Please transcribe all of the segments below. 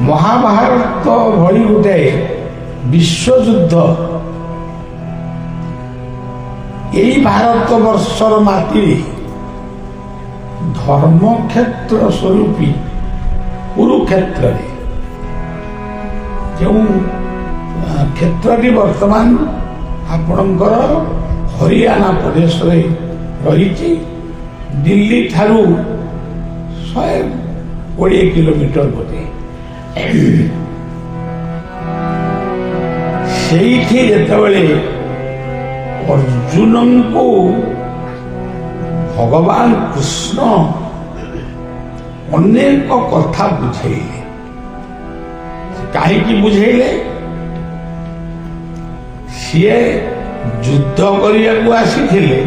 ମହାଭାରତ ଭଳି ଗୋଟେ ବିଶ୍ୱଯୁଦ୍ଧ ଏଇ ଭାରତ ବର୍ଷର ମାଟିରେ ଧର୍ମକ୍ଷେତ୍ର ସ୍ୱରୂପୀ କୁରୁକ୍ଷେତ୍ରରେ ଯେଉଁ କ୍ଷେତ୍ରଟି ବର୍ତ୍ତମାନ ଆପଣଙ୍କର ହରିୟାଣା ପ୍ରଦେଶରେ ରହିଛି, ଦିଲ୍ଲୀ ଠାରୁ 120 କିଲୋମିଟର ବୋଧେ। ସେଇଠି ଯେତେବେଳେ ଅର୍ଜୁନଙ୍କୁ ଭଗବାନ କୃଷ୍ଣ ଅନେକ କଥା ବୁଝେଇଲେ। କାହିଁକି ବୁଝେଇଲେ? ସିଏ ଯୁଦ୍ଧ କରିବାକୁ ଆସିଥିଲେ,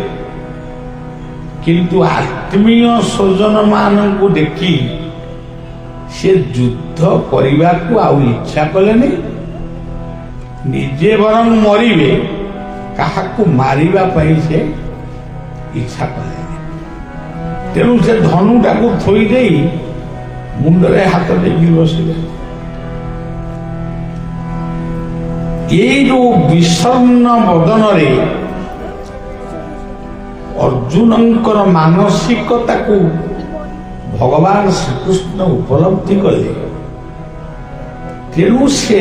କିନ୍ତୁ ଆତ୍ମୀୟ ସ୍ୱଜନ ମାନଙ୍କୁ ଦେଖି ସେ ଯୁଦ୍ଧ କରିବାକୁ ଆଉ ଇଚ୍ଛା କଲେନି। ନିଜେ ବରଂ ମରିବେ, କାହାକୁ ମାରିବା ପାଇଁ ସେ ଇଚ୍ଛା କଲେନି। ତେଣୁ ସେ ଧନୁଟାକୁ ଥୋଇ ଦେଇ ମୁଣ୍ଡରେ ହାତ ଦେଇକି ବସିଲେ। ଏଇ ଯୋଉ ବିଷର୍ଣ୍ଣ ବଦନରେ ଅର୍ଜୁନଙ୍କର ମାନସିକତାକୁ ଭଗବାନ ଶ୍ରୀକୃଷ୍ଣ ଉପଲବ୍ଧି କଲେ। ତେଣୁ ସେ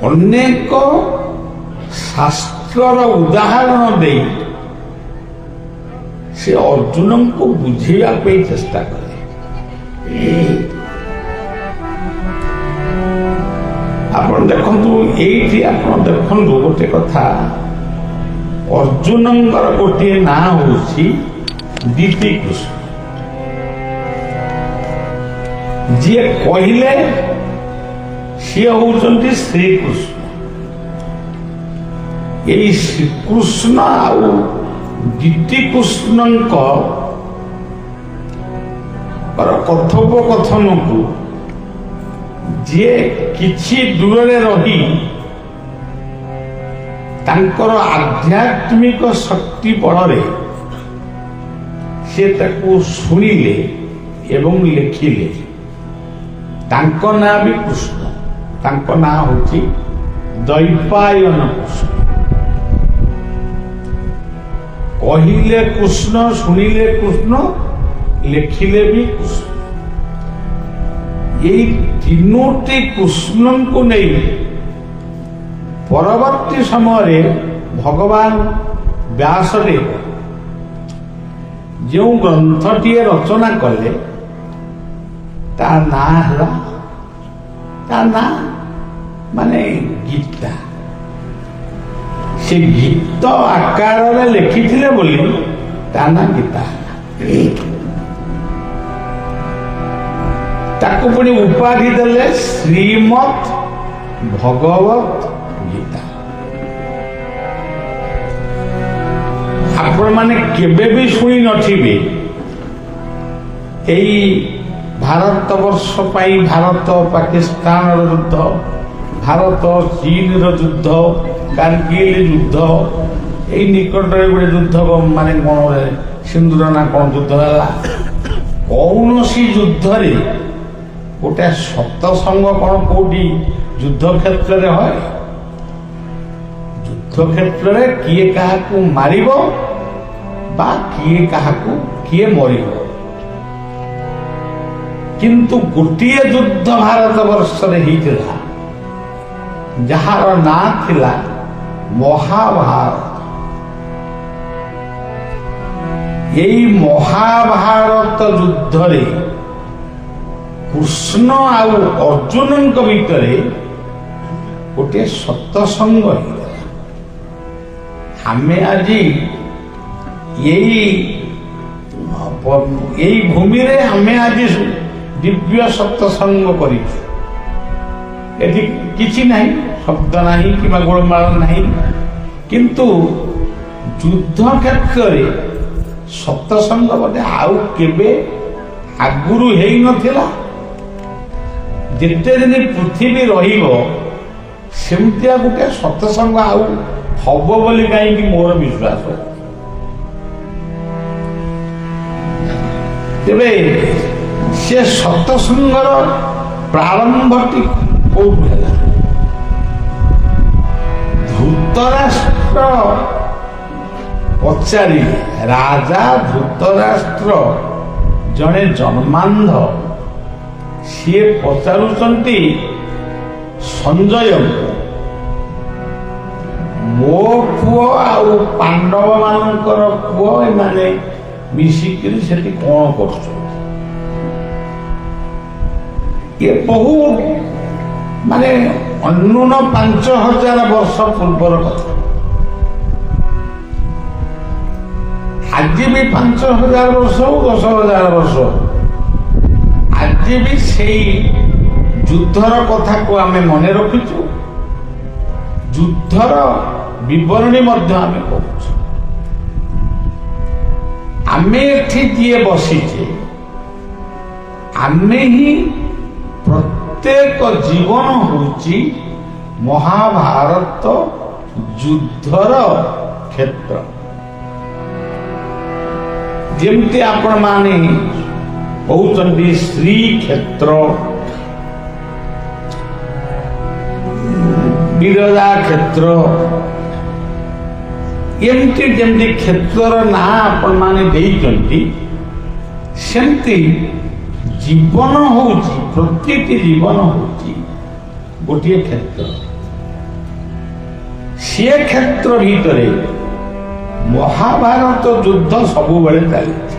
ଅନେକ ଶାସ୍ତ୍ରର ଉଦାହରଣ ଦେଇ ସେ ଅର୍ଜୁନଙ୍କୁ ବୁଝେଇବା ପାଇଁ ଚେଷ୍ଟା କଲେ। ଆପଣ ଦେଖନ୍ତୁ, ଏଇଠି ଆପଣ ଦେଖନ୍ତୁ ଗୋଟେ କଥା, ଅର୍ଜୁନଙ୍କର ଗୋଟିଏ ନାଁ ହଉଛି ଦିତିକୃଷ୍ଣ। ଯିଏ କହିଲେ ସିଏ ହଉଛନ୍ତି ଶ୍ରୀକୃଷ୍ଣ। ଏଇ ଶ୍ରୀକୃଷ୍ଣ ଆଉ ଦିତିକୃଷ୍ଣଙ୍କ କଥୋପକଥନକୁ ଯିଏ କିଛି ଦୂରରେ ରହି ତାଙ୍କର ଆଧ୍ୟାତ୍ମିକ ଶକ୍ତି ବଳରେ ସେ ତାକୁ ଶୁଣିଲେ ଏବଂ ଲେଖିଲେ, ତାଙ୍କ ନାଁ ବି କୃଷ୍ଣ। ତାଙ୍କ ନାଁ ହଉଛି ଦ୍ୱୈପାୟନ କୃଷ୍ଣ। କହିଲେ କୃଷ୍ଣ, ଶୁଣିଲେ କୃଷ୍ଣ, ଲେଖିଲେ ବି କୃଷ୍ଣ। ଏଇ ତିନୋଟି କୃଷ୍ଣଙ୍କୁ ନେଇ ପରବର୍ତ୍ତୀ ସମୟରେ ଭଗବାନ ବ୍ୟାସଦେବ ଯେଉଁ ଗ୍ରନ୍ଥଟିଏ ରଚନା କଲେ, ତା ନାଁ ହେଲା, ତା ନାଁ ମାନେ ଗୀତା। ସେ ଗୀତ ଆକାରରେ ଲେଖିଥିଲେ ବୋଲି ତା ନାଁ ଗୀତା। ତାକୁ ପୁଣି ଉପାଧି ଦେଲେ ଶ୍ରୀମଦ୍ ଭଗବତ ଗୀତା। ଆପଣମାନେ କେବେ ବି ଶୁଣି ନଥିବେ ଏଇ ଭାରତ ବର୍ଷ ପାଇଁ ଭାରତ ପାକିସ୍ତାନର ଯୁଦ୍ଧ, ଭାରତ ଚୀନର ଯୁଦ୍ଧ, କାର୍ଗିଲ ଯୁଦ୍ଧ, ଏଇ ନିକଟରେ ଗୋଟେ ଯୁଦ୍ଧ ମାନେ କଣ ସିନ୍ଦୁର ନା କଣ ଯୁଦ୍ଧ ହେଲା। କୌଣସି ଯୁଦ୍ଧରେ ଗୋଟେ ସତସଙ୍ଗ କଣ କୋଉଠି ଯୁଦ୍ଧ କ୍ଷେତ୍ରରେ হয়? ଯୁଦ୍ଧ କ୍ଷେତ୍ରରେ କିଏ କାହାକୁ ମାରିବ ବା କିଏ ମରିବ। କିନ୍ତୁ ଗୋଟିଏ ଯୁଦ୍ଧ ଭାରତ ବର୍ଷରେ ହେଇଥିଲା, ଯାହାର ନାଁ ଥିଲା ମହାଭାରତ। ଏଇ ମହାଭାରତ ଯୁଦ୍ଧରେ କୃଷ୍ଣ ଆଉ ଅର୍ଜୁନଙ୍କ ଭିତରେ ଗୋଟିଏ ସତସଙ୍ଗ ହେଇଥିଲା। ଆମେ ଆଜି ଏଇ ଭୂମିରେ ଆମେ ଆଜି ଦିବ୍ୟ ସତସଙ୍ଗ କରିଛୁ। ଏଠି କିଛି ନାହିଁ, ଶବ୍ଦ ନାହିଁ କିମ୍ବା ଗୋଳମାଳ ନାହିଁ। କିନ୍ତୁ ଯୁଦ୍ଧ କ୍ଷେତ୍ରରେ ସତସଙ୍ଗ ବୋଧେ ଆଉ କେବେ ଆଗରୁ ହେଇନଥିଲା। ଯେତେ ଦିନ ପୃଥିବୀ ରହିବ ସେମିତିଆ ଗୋଟେ ସତସଙ୍ଗ ଆଉ ହବ ବୋଲି କାହିଁକି ମୋର ବିଶ୍ୱାସ। ତେବେ ସେ ସତସଙ୍ଗର ପ୍ରାରମ୍ଭଟି କୋଉଠୁ ହେଲା? ଧୃତରାଷ୍ଟ୍ର ପଚାରିଲେ, ରାଜା ଧୃତରାଷ୍ଟ୍ର ଜଣେ ଜନ୍ମାନ୍ଧ, ସିଏ ପଚାରୁଛନ୍ତି ସଞ୍ଜୟଙ୍କୁ, ମୋ ପୁଅ ଆଉ ପାଣ୍ଡବ ମାନଙ୍କର ପୁଅ ଏମାନେ ମିଶିକିରି ସେଠି କଣ କରୁଛନ୍ତି? ଏ ବହୁ ମାନେ ଅନ୍ୟୁନ 5000 ବର୍ଷ ପୂର୍ବର କଥା। ଆଜି ବି 5000 ବର୍ଷ ହଉ 10000 ବର୍ଷ ହଉ, ଆଜି ବି ସେଇ ଯୁଦ୍ଧର କଥାକୁ ଆମେ ମନେ ରଖିଛୁ, ଯୁଦ୍ଧର ବିବରଣୀ ମଧ୍ୟ ଆମେ କହୁଛୁ। ଆମେ ଏଠି ଯିଏ ବସିଛେ, ଆମେ ହିଁ ପ୍ରତ୍ୟେକ ଜୀବନ ହେଉଛି ମହାଭାରତ ଯୁଦ୍ଧର କ୍ଷେତ୍ର। ଯେମିତି ଆପଣମାନେ କହୁଛନ୍ତି ଶ୍ରୀକ୍ଷେତ୍ର, ବିରଜା କ୍ଷେତ୍ର, ଏମିତି ଯେମିତି କ୍ଷେତ୍ରର ନାଁ ଆପଣମାନେ ଦେଇଛନ୍ତି, ସେମିତି ଜୀବନ ହେଉଛି, ପ୍ରତିଟି ଜୀବନ ହେଉଛି ଗୋଟିଏ କ୍ଷେତ୍ର। ସେ କ୍ଷେତ୍ର ଭିତରେ ମହାଭାରତ ଯୁଦ୍ଧ ସବୁବେଳେ ଚାଲିଛି।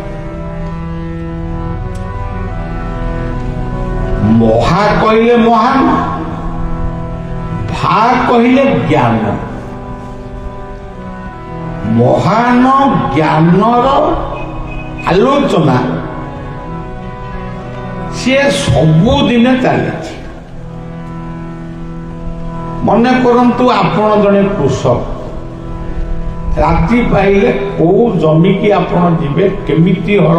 ମହା କହିଲେ ମହାନ, ଭା କହିଲେ ଜ୍ଞାନ। ମହାନ ଜ୍ଞାନର ଆଲୋଚନା ସିଏ ସବୁଦିନ ଚାଲିଛି। ମନେ କରନ୍ତୁ, ଆପଣ ଜଣେ କୃଷକ, ରାତି ପାଇଲେ କୋଉ ଜମିକି ଆପଣ ଯିବେ, କେମିତି ହଳ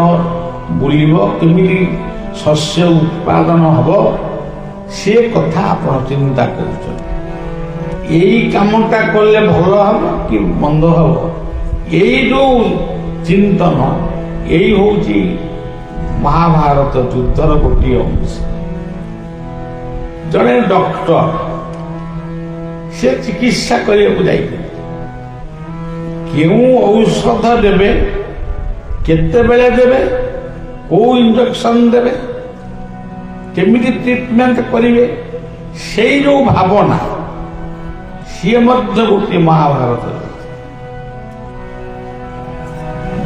ବୁଲିବ, କେମିତି ଶସ୍ୟ ଉତ୍ପାଦନ ହବ, ସେ କଥା ଆପଣ ଚିନ୍ତା କରୁଛନ୍ତି। ଏଇ କାମଟା କଲେ ଭଲ ହବ କି ମନ୍ଦ ହବ, ଏଇ ଯୋଉ ଚିନ୍ତନ, ଏଇ ହଉଛି ମହାଭାରତ ଯୁଦ୍ଧର ଗୋଟିଏ ଅଂଶ। ଜଣେ ଡକ୍ଟର, ସେ ଚିକିତ୍ସା କରିବାକୁ ଯାଇଥିଲେ। କେଉଁ ଔଷଧ ଦେବେ, କେତେବେଳେ ଦେବେ, କୋଉ ଇଞ୍ଜେକ୍ସନ ଦେବେ, କେମିତି ଟ୍ରିଟମେଣ୍ଟ କରିବେ, ସେଇ ଯୋଉ ଭାବନା, ସିଏ ମଧ୍ୟ ଗୋଟିଏ ମହାଭାରତ।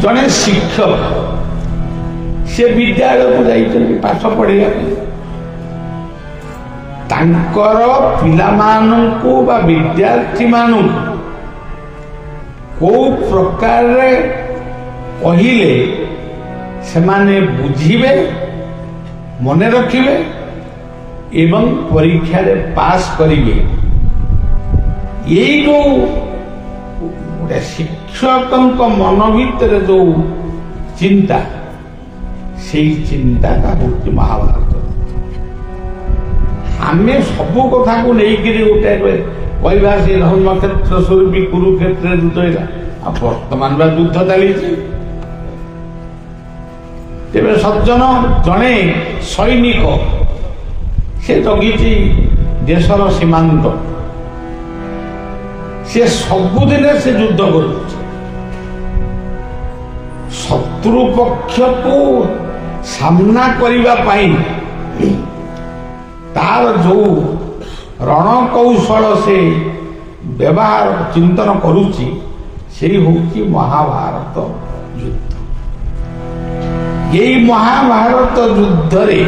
ଜଣେ ଶିକ୍ଷକ, ସେ ବିଦ୍ୟାଳୟକୁ ଯାଇଛନ୍ତି ପାଠ ପଢିବା ପାଇଁ। ତାଙ୍କର ପିଲାମାନଙ୍କୁ ବା ବିଦ୍ୟାର୍ଥୀମାନଙ୍କୁ କୋଉ ପ୍ରକାରରେ କହିଲେ ସେମାନେ ବୁଝିବେ, ମନେ ରଖିବେ ଏବଂ ପରୀକ୍ଷାରେ ପାସ୍ କରିବେ, ଏଇ ଯୋଉ ଗୋଟେ ଶିକ୍ଷକଙ୍କ ମନ ଭିତରେ ଯୋଉ ଚିନ୍ତା, ସେଇ ଚିନ୍ତାଟା ହଉଛି ମହାଭାରତ। ଆମେ ସବୁ କଥାକୁ ନେଇକିରି ଗୋଟେ କହିବା ସେ ଧର୍ମକ୍ଷେତ୍ର ସ୍ୱରୂପୀ କୁରୁକ୍ଷେତ୍ରରେ ଯୁଦ୍ଧ ହେଲା, ଆଉ ବର୍ତ୍ତମାନ ବା ଯୁଦ୍ଧ ଚାଲିଛି। ତେବେ ସଜ୍ଜନ, ଜଣେ ସୈନିକ, ସେ ଜଗିଛି ଦେଶର ସୀମାନ୍ତ, ସେ ସବୁଦିନେ ସେ ଯୁଦ୍ଧ କରୁଛି। ଶତ୍ରୁ ପକ୍ଷକୁ ସାମ୍ନା କରିବା ପାଇଁ ତାର ଯୋଉ ରଣକୌଶଳ ସେ ବ୍ୟବହାର ଚିନ୍ତନ କରୁଛି, ସେଇ ହଉଛି ମହାଭାରତ ଯୁଦ୍ଧ। ଏଇ ମହାଭାରତ ଯୁଦ୍ଧରେ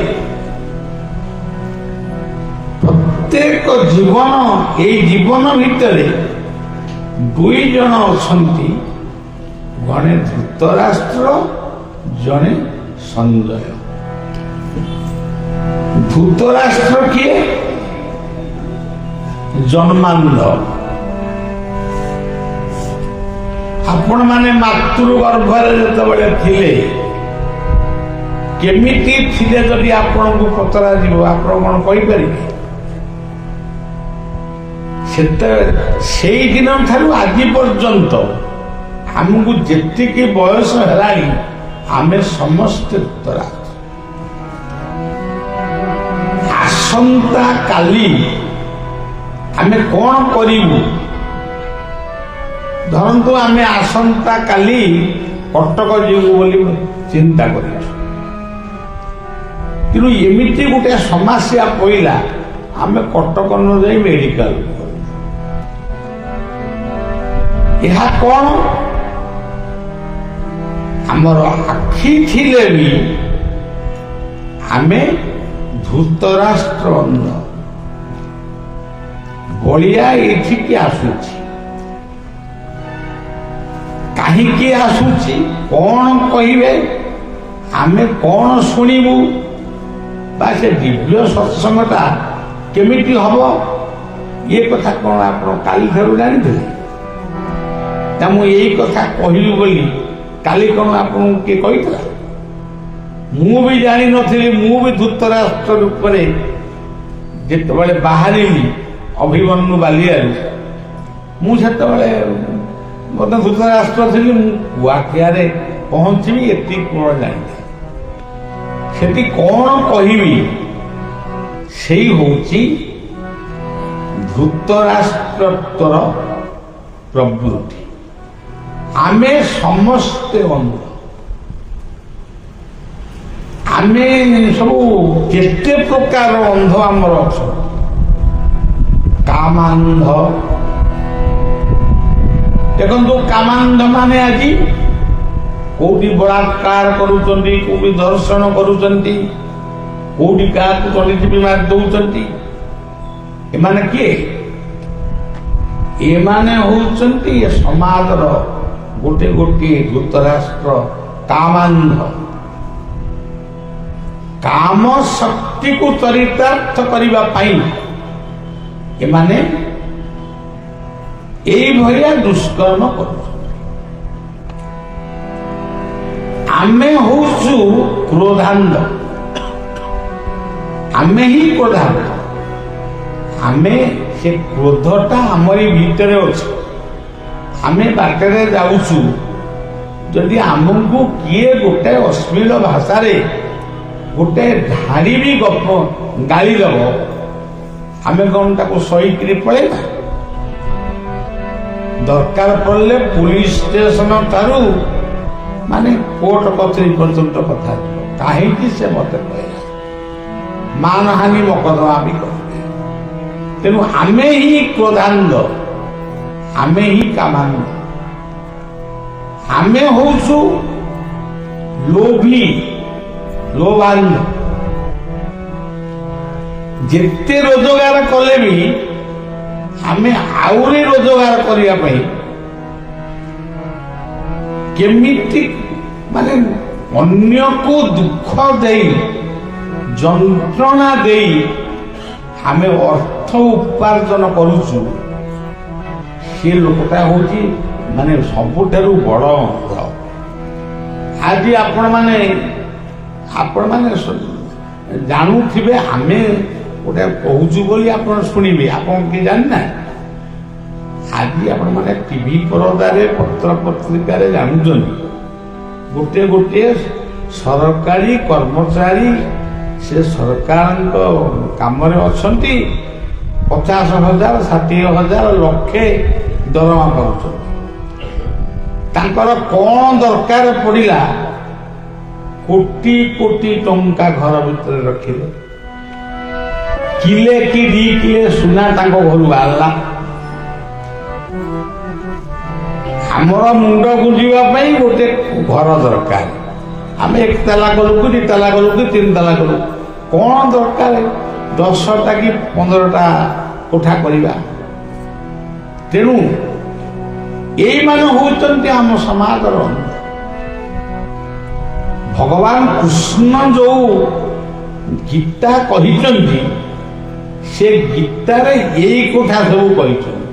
ପ୍ରତ୍ୟେକ ଜୀବନ, ଏଇ ଜୀବନ ଭିତରେ ଦୁଇ ଜଣ ଅଛନ୍ତି, ଜଣେ ଧୃତରାଷ୍ଟ୍ର, ଜଣେ ସଞ୍ଜୟ। ଧୃତରାଷ୍ଟ୍ର କିଏ? ଜନ୍ମାନ୍ଧ। ଆପଣ ମାନେ ମାତୃ ଗର୍ଭରେ ଯେତେବେଳେ ଥିଲେ, କେମିତି ଥିଲେ ଯଦି ଆପଣଙ୍କୁ ପଚରାଯିବ, ଆପଣ କଣ କହିପାରିବେ? ସେଇଦିନ ଠାରୁ ଆଜି ପର୍ଯ୍ୟନ୍ତ ଆମକୁ ଯେତିକି ବୟସ ହେଲାଣି, ଆମେ ସମସ୍ତେ ଧୃତରାଷ୍ଟ୍ର। ଆସନ୍ତା କାଲି ଆମେ କ'ଣ କରିବୁ? ଧରନ୍ତୁ ଆମେ ଆସନ୍ତା କାଲି କଟକ ଯିବୁ ବୋଲି ଚିନ୍ତା କରିଛୁ, କିନ୍ତୁ ଏମିତି ଗୋଟେ ସମସ୍ୟା ପଇଲା ଆମେ କଟକ ନ ଯାଇ ମେଡିକାଲ। ଏହା କ'ଣ? ଆମର ଆଖି ଥିଲେ ବି ଆମେ ଧୃତରାଷ୍ଟ୍ର ଅନ୍ଧ ବଳିଆ ଏଠିକି ଆସୁଛି। କାହିଁକି ଆସୁଛି? କ'ଣ କହିବେ? ଆମେ କ'ଣ ଶୁଣିବୁ? ବା ସେ ଦିବ୍ୟ ସତ୍ସଙ୍ଗଟା କେମିତି ହବ? ଏ କଥା କ'ଣ ଆପଣ କାଲିଠାରୁ ଜାଣିଥିଲେ? ନା ମୁଁ ଏଇ କଥା କହିବି ବୋଲି କାଲି କ'ଣ ଆପଣଙ୍କୁ କିଏ କହିଥିଲା? ମୁଁ ବି ଜାଣିନଥିଲି। ମୁଁ ବି ଧୃତରାଷ୍ଟ୍ର ରୂପରେ ଯେତେବେଳେ ବାହାରିଲି ଅଭିମନ୍ୟୁ ବାଲିଆରୁ, ମୁଁ ସେତେବେଳେ ମଧ୍ୟ ଧୃତରାଷ୍ଟ୍ର ଥିଲି। ମୁଁ କୁଆଖିଆରେ ପହଞ୍ଚିବି ଏତିକି କ'ଣ ଜାଣିଥାଏ। ସେଠି କ'ଣ କହିବି ସେଇ ହଉଛି ଧୃତରାଷ୍ଟ୍ରତ୍ୱର ପ୍ରବୃତ୍ତି। ଆମେ ସମସ୍ତେ ଅନ୍ଧ। ଆମେ ସବୁ କେତେ ପ୍ରକାର ଅନ୍ଧ ଆମର ଅଛନ୍ତି। କାମାନ୍ଧ, ଦେଖନ୍ତୁ କାମାନ୍ଧ ମାନେ ଆଜି କୋଉଠି ବଳାତ୍କାର କରୁଛନ୍ତି, କୋଉଠି ଦର୍ଶନ କରୁଛନ୍ତି, କୋଉଠି କାହାକୁ ତଳିଟିପି ମାରି ଦଉଛନ୍ତି। ଏମାନେ କିଏ? ଏମାନେ ହଉଛନ୍ତି ଏ ସମାଜର ଗୋଟେ ଗୋଟିଏ ଧୃତରାଷ୍ଟ୍ର କାମାନ୍ଧ। କାମ ଶକ୍ତିକୁ ଚରିତାର୍ଥ କରିବା ପାଇଁ ଏମାନେ ଏଇଭଳିଆ ଦୁଷ୍କର୍ମ କରୁଛନ୍ତି। ଆମେ ହଉଛୁ କ୍ରୋଧାନ୍ଧ। ଆମେ ହିଁ କ୍ରୋଧାନ୍ଧ। ଆମେ ସେ କ୍ରୋଧଟା ଆମରି ଭିତରେ ଅଛି। ଆମେ ବାଟରେ ଯାଉଛୁ, ଯଦି ଆମକୁ କିଏ ଗୋଟେ ଅଶ୍ଳୀଳ ଭାଷାରେ ଗୋଟେ ଧାଡ଼ି ବି ଗପ ଗାଳି ଦବ, ଆମେ କ'ଣ ତାକୁ ସହିକିରି ପଳେଇବା? ଦରକାର ପଡ଼ିଲେ ପୁଲିସ ଷ୍ଟେସନ ଠାରୁ ମାନେ କୋର୍ଟ କଚେରୀ ପର୍ଯ୍ୟନ୍ତ କଥା ଯିବ। କାହିଁକି ସେ ମତେ କହିଲା? ମାନହାନି ମକଦ୍ଦମା ବି କରିବେ। ତେଣୁ ଆମେ ହିଁ କ୍ରୋଧାନ୍ଧ, ଆମେ ହିଁ କାମାନ୍ଧ। ଆମେ ହଉଛୁ ଲୋଭୀ, ଲୋଭାନ୍ଧ। ଯେତେ ରୋଜଗାର କଲେ ବି ଆମେ ଆହୁରି ରୋଜଗାର କରିବା ପାଇଁ କେମିତି ମାନେ ଅନ୍ୟକୁ ଦୁଃଖ ଦେଇ ଯନ୍ତ୍ରଣା ଦେଇ ଆମେ ଅର୍ଥ ଉପାର୍ଜନ କରୁଛୁ। ସେ ଲୋକଟା ହଉଛି ମାନେ ସବୁଠାରୁ ବଡ଼ ଅନ୍ଧ। ଆଜି ଆପଣମାନେ ଜାଣୁଥିବେ, ଆମେ ଗୋଟେ କହୁଛୁ ବୋଲି ଆପଣ ଶୁଣିବେ, ଆପଣ କିଏ ଜାଣିନା। ଆଜି ଆପଣମାନେ ଟିଭି ପରଦାରେ ପତ୍ର ପତ୍ରିକାରେ ଜାଣୁଛନ୍ତି, ଗୋଟିଏ ଗୋଟିଏ ସରକାରୀ କର୍ମଚାରୀ ସେ ସରକାରଙ୍କ କାମରେ ଅଛନ୍ତି, 50,000, 60,000, ଲକ୍ଷେ ଦରମା ପାଉଛନ୍ତି। ତାଙ୍କର କ'ଣ ଦରକାର ପଡ଼ିଲା କୋଟି କୋଟି ଟଙ୍କା ଘର ଭିତରେ ରଖିଲେ, କିଲେ କି 2 କିଲେ ସୁନା ତାଙ୍କ ଘରୁ ବାହାରିଲା। ଆମର ମୁଣ୍ଡ ଗୁଞ୍ଜିବା ପାଇଁ ଗୋଟେ ଘର ଦରକାର। ଆମେ 1 ତାଲା କଲୁ କି 2 ତାଲା କଲୁ କି 3 ତାଲା କଲୁ, କ'ଣ ଦରକାର 10ଟା କି 15ଟା କୋଠା କରିବା। ତେଣୁ ଏଇମାନେ ହଉଛନ୍ତି ଆମ ସମାଜର ଅନ୍ଧ। ଭଗବାନ କୃଷ୍ଣ ଯୋଉ ଗୀତା କହିଛନ୍ତି, ସେ ଗୀତାରେ ଏଇ କଥା ସବୁ କହିଛନ୍ତି।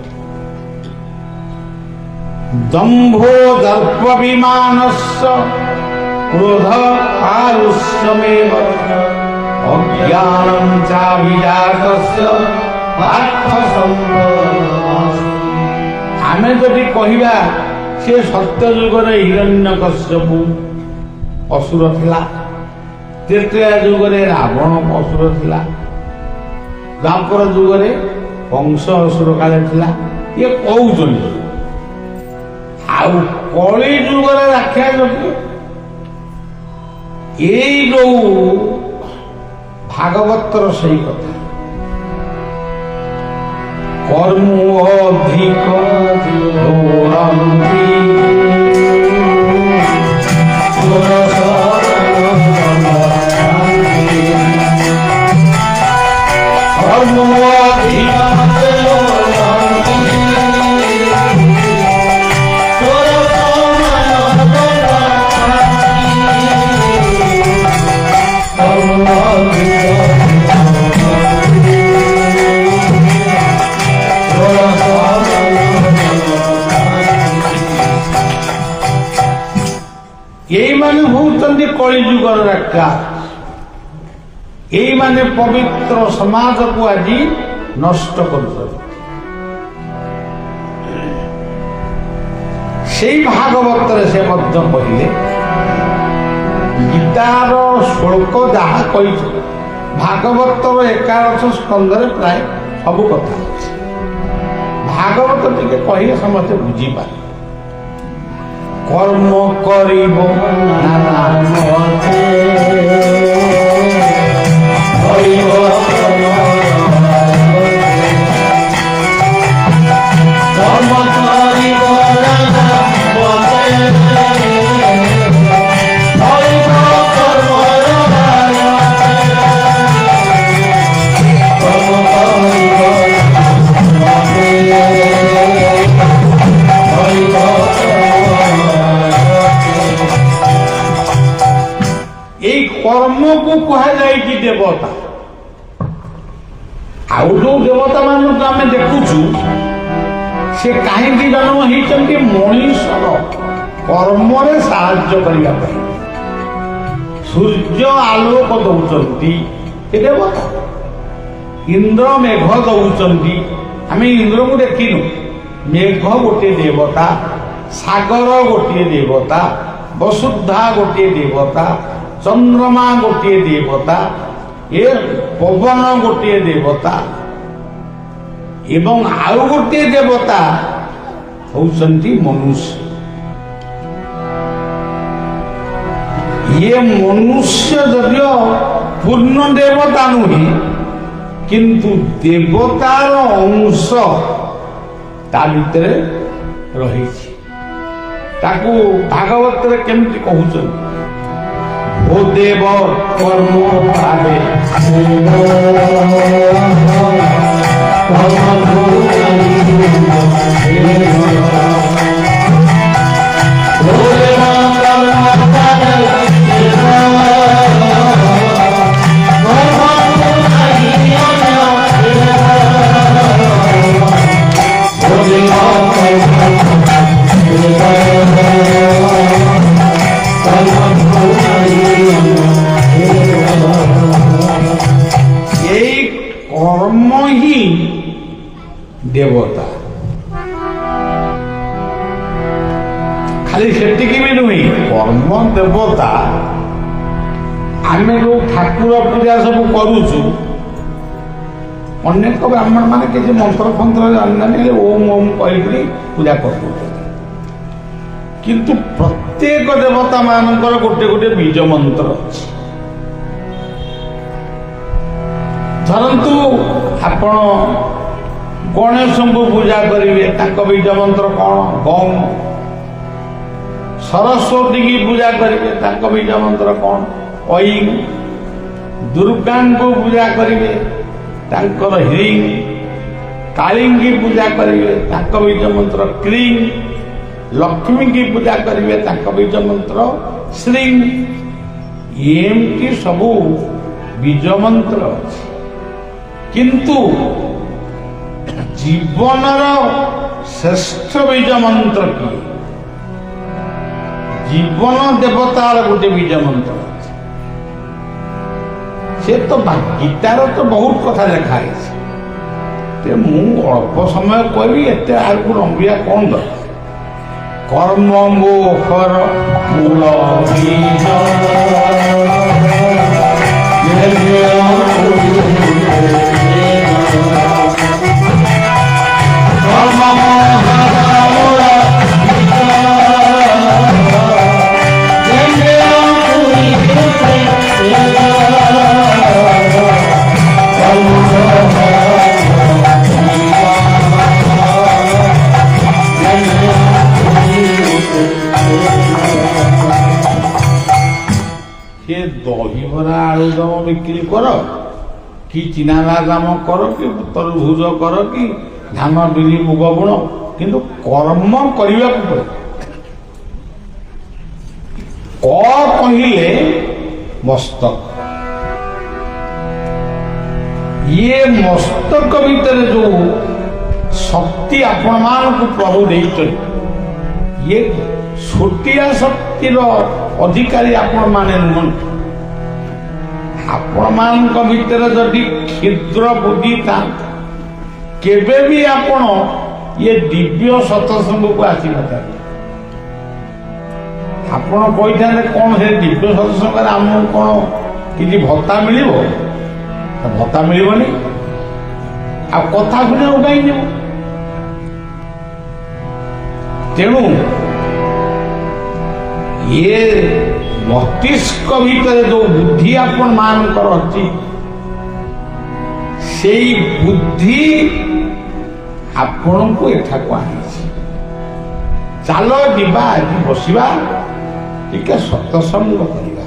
ଦମ୍ଭୋ ଦର୍ପ ବିମାନସ୍ୟ କ୍ରୋଧ ଆରୁଷ୍ୟମେବ ଅଜ୍ଞାନଂ ଚାଭିଜାତସ୍ୟ ପାର୍ଥ ସମ୍ପଦଃ। ଆମେ ଯଦି କହିବା ସେ ସତ୍ୟ ଯୁଗରେ ହିରଣ୍ୟକଶ୍ୟପ ଅସୁର ଥିଲା, ତ୍ରେତୟା ଯୁଗରେ ରାବଣ ଅସୁର ଥିଲା, ଦ୍ୱାପର ଯୁଗରେ କଂସ ଅସୁର କାଳେ ଥିଲା ଇଏ କହୁଛନ୍ତି। ଆଉ କଳି ଯୁଗରେ ରାକ୍ଷା ଯୋଗ୍ୟ ଏଇ ଯୋଉ ଭାଗବତର ସେଇ କଥା কর্ম অধিক এইମାନେ ହଉଛନ୍ତି କଳିଯୁଗର ରାକ୍ଷା। এইମାନେ ପବିତ୍ର ସମାଜକୁ ଆଜି ନଷ୍ଟ କରୁଛନ୍ତି। ସେଇ ଭାଗବତରେ ସେ ମଧ୍ୟ କହିଲେ ଗୀତାର ଶ୍ଳୋକ ଯାହା କହିଛି ଭାଗବତର 11 ସ୍କନ୍ଧରେ ପ୍ରାୟ ସବୁ କଥା ଅଛି। ଭାଗବତ ଟିକେ କହିଲେ ସମସ୍ତେ ବୁଝିପାରିବେ। কর্ম করিব নানা মতে হরিব কর্ম করিব নানা মতে হরিব কর্ম কর্মକୁ କୁହାଯାଇଛି ଦେବତା। ଆଉ ଯୋଉ ଦେବତା ମାନଙ୍କୁ ଆମେ ଦେଖୁଛୁ ସେ କାହିଁକି ଜନ୍ମ ହେଇଛନ୍ତି ମଣିଷର କର୍ମରେ ସାହାଯ୍ୟ କରିବା ପାଇଁ। ସୂର୍ଯ୍ୟ ଆଲୋକ ଦଉଛନ୍ତି ସେ ଦେବତା। ଇନ୍ଦ୍ର ମେଘ ଦଉଛନ୍ତି ଆମେ ଇନ୍ଦ୍ରକୁ ଦେଖିନୁ। ମେଘ ଗୋଟିଏ ଦେବତା, ସାଗର ଗୋଟିଏ ଦେବତା, ବସୁଧା ଗୋଟିଏ ଦେବତା, ଚନ୍ଦ୍ରମା ଗୋଟିଏ ଦେବତା, ଏ ପବନ ଗୋଟିଏ ଦେବତା ଏବଂ ଆଉ ଗୋଟିଏ ଦେବତା ହଉଛନ୍ତି ମନୁଷ୍ୟ। ଇଏ ମନୁଷ୍ୟ ଯଦିଓ ପୂର୍ଣ୍ଣ ଦେବତା ନୁହେଁ କିନ୍ତୁ ଦେବତାର ଅଂଶ ତା ଭିତରେ ରହିଛି। ତାକୁ ଭାଗବତରେ କେମିତି କହୁଛନ୍ତି ও দেব কর্ম ভাবে কর্ম হি দেবতা। খালি সেটিকি ବି ନୁହେଁ କର୍ମ ଦେବତା। ଆମେ ଯୋଉ ଠାକୁର ପୂଜା ସବୁ କରୁଛୁ ଅନେକ ବ୍ରାହ୍ମଣ ମାନେ କିଛି ମନ୍ତ୍ର ଫନ୍ତ୍ର ଜାଣିନାହାନ୍ତି ଓମ୍ ଓମ୍ କହିକିରି ପୂଜା କରୁଛନ୍ତି। କିନ୍ତୁ ପ୍ରତ୍ୟେକ ଦେବତା ମାନଙ୍କର ଗୋଟେ ଗୋଟେ ବୀଜ ମନ୍ତ୍ର ଅଛି। ଧରନ୍ତୁ ଆପଣ ଗଣେଶଙ୍କୁ ପୂଜା କରିବେ ତାଙ୍କ ବୀଜ ମନ୍ତ୍ର କଣ? ଗମ୍। ସରସ୍ୱତୀକି ପୂଜା କରିବେ ତାଙ୍କ ବୀଜ ମନ୍ତ୍ର କଣ? ଐଂ। ଦୁର୍ଗାଙ୍କୁ ପୂଜା କରିବେ ତାଙ୍କର ହ୍ରିଂ। କାଳୀଙ୍କୁ ପୂଜା କରିବେ ତାଙ୍କ ବୀଜ ମନ୍ତ୍ର କ୍ଲିଂ। ଲକ୍ଷ୍ମୀକି ପୂଜା କରିବେ ତାଙ୍କ ବୀଜ ମନ୍ତ୍ର ଶ୍ରୀଂ। ଏମିତି ସବୁ ବୀଜ ମନ୍ତ୍ର ଅଛି। କିନ୍ତୁ ଜୀବନର ଶ୍ରେଷ୍ଠ ବୀଜ ମନ୍ତ୍ର କିଏ? ଜୀବନ ଦେବତାର ଗୋଟେ ବୀଜ ମନ୍ତ୍ର ଅଛି। ସେ ତ ଗୀତାର ତ ବହୁତ କଥା ଲେଖା ହେଇଛି। ମୁଁ ଅଳ୍ପ ସମୟ କହିବି, ଏତେ ଆଗକୁ ଲମ୍ବିଆ କଣ ଦରକାର? কর্ম মোহর মূল বীজ ବିକ୍ରି କର କି ଚିନାବାଦାମ କର କି ତରଭୁଜ କର କି ଧାନ ବିରି ମୁଗ ବୁଣ, କିନ୍ତୁ କର୍ମ କରିବାକୁ ପଡେ। କ କହିଲେ ମସ୍ତକ, ଇଏ ମସ୍ତକ ଭିତରେ ଯୋଉ ଶକ୍ତି ଆପଣ ମାନଙ୍କୁ ପ୍ରଭୁ ଦେଇଛନ୍ତି, ଇଏ ଛୋଟିଆ ଶକ୍ତିର ଅଧିକାରୀ ଆପଣ ମାନେ ନୁହନ୍ତି। ଆପଣ ମାନଙ୍କ ଭିତରେ ଯଦି କ୍ଷୁଦ୍ର ବୁଦ୍ଧି ଥାନ୍ତା, କେବେ ବି ଆପଣ ଇଏ ଦିବ୍ୟ ସତ୍ସଙ୍ଗକୁ ଆସିନଥାନ୍ତେ। ଆପଣ କହିଥାନ୍ତେ କଣ ସେ ଦିବ୍ୟ ସତ୍ସଙ୍ଗରେ ଆମକୁ କଣ କିଛି ଭତ୍ତା ମିଳିବ? ଭତ୍ତା ମିଳିବନି, ଆଉ କଥା ଶୁଣିବାକୁ କାହିଁ ଯିବୁ? ତେଣୁ ଇଏ ମସ୍ତିଷ୍କ ଭିତରେ ଯୋଉ ବୁଦ୍ଧି ଆପଣ ମାନଙ୍କର ଅଛି, ସେଇ ବୁଦ୍ଧି ଆପଣଙ୍କୁ ଏଠାକୁ ଆଣିଛି। ଚାଲ ଯିବା, ଆଜି ବସିବା, ଟିକେ ସତ୍ସଙ୍ଗ କରିବା।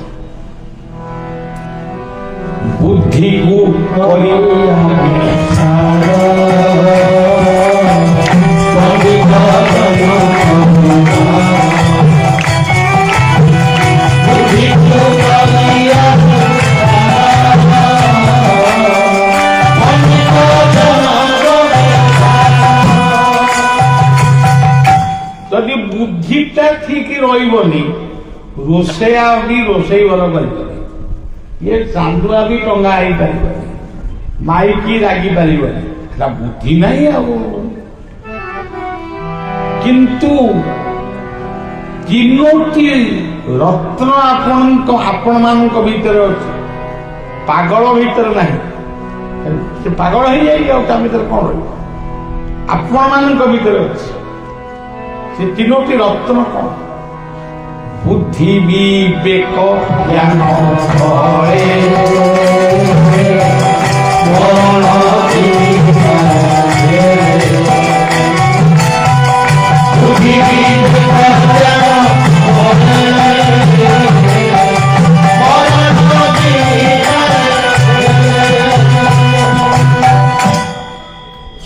ବୁଦ୍ଧିକୁ ଯଦି ବୁଦ୍ଧିଟା ଠିକ ରହିବନି, ରୋଷେଇଆ ବି ରୋଷେଇ ଭଲ କରିପାରେ, ଇଏ ଚାନ୍ଦୁଆ ବି ଟଙ୍ଗା ହେଇପାରିବନି, ମାଇକି ରାଗି ପାରିବନି, ସେଟା ବୁଦ୍ଧି ନାହିଁ। ଆଉ କିନ୍ତୁ ତିନୋଟି ରତ୍ନ ଆପଣ ମାନଙ୍କ ଭିତରେ ଅଛି, ପାଗଳ ଭିତରେ ନାହିଁ। ସେ ପାଗଳ ହେଇଯାଇଛି, ଆଉ ତା ଭିତରେ କଣ ରହିବ? ଆପଣ ମାନଙ୍କ ଭିତରେ ଅଛି। ସେ ତିନୋଟି ରତ୍ନ କଣ? ବୁଦ୍ଧି ବିବେକ ଜ୍ଞାନ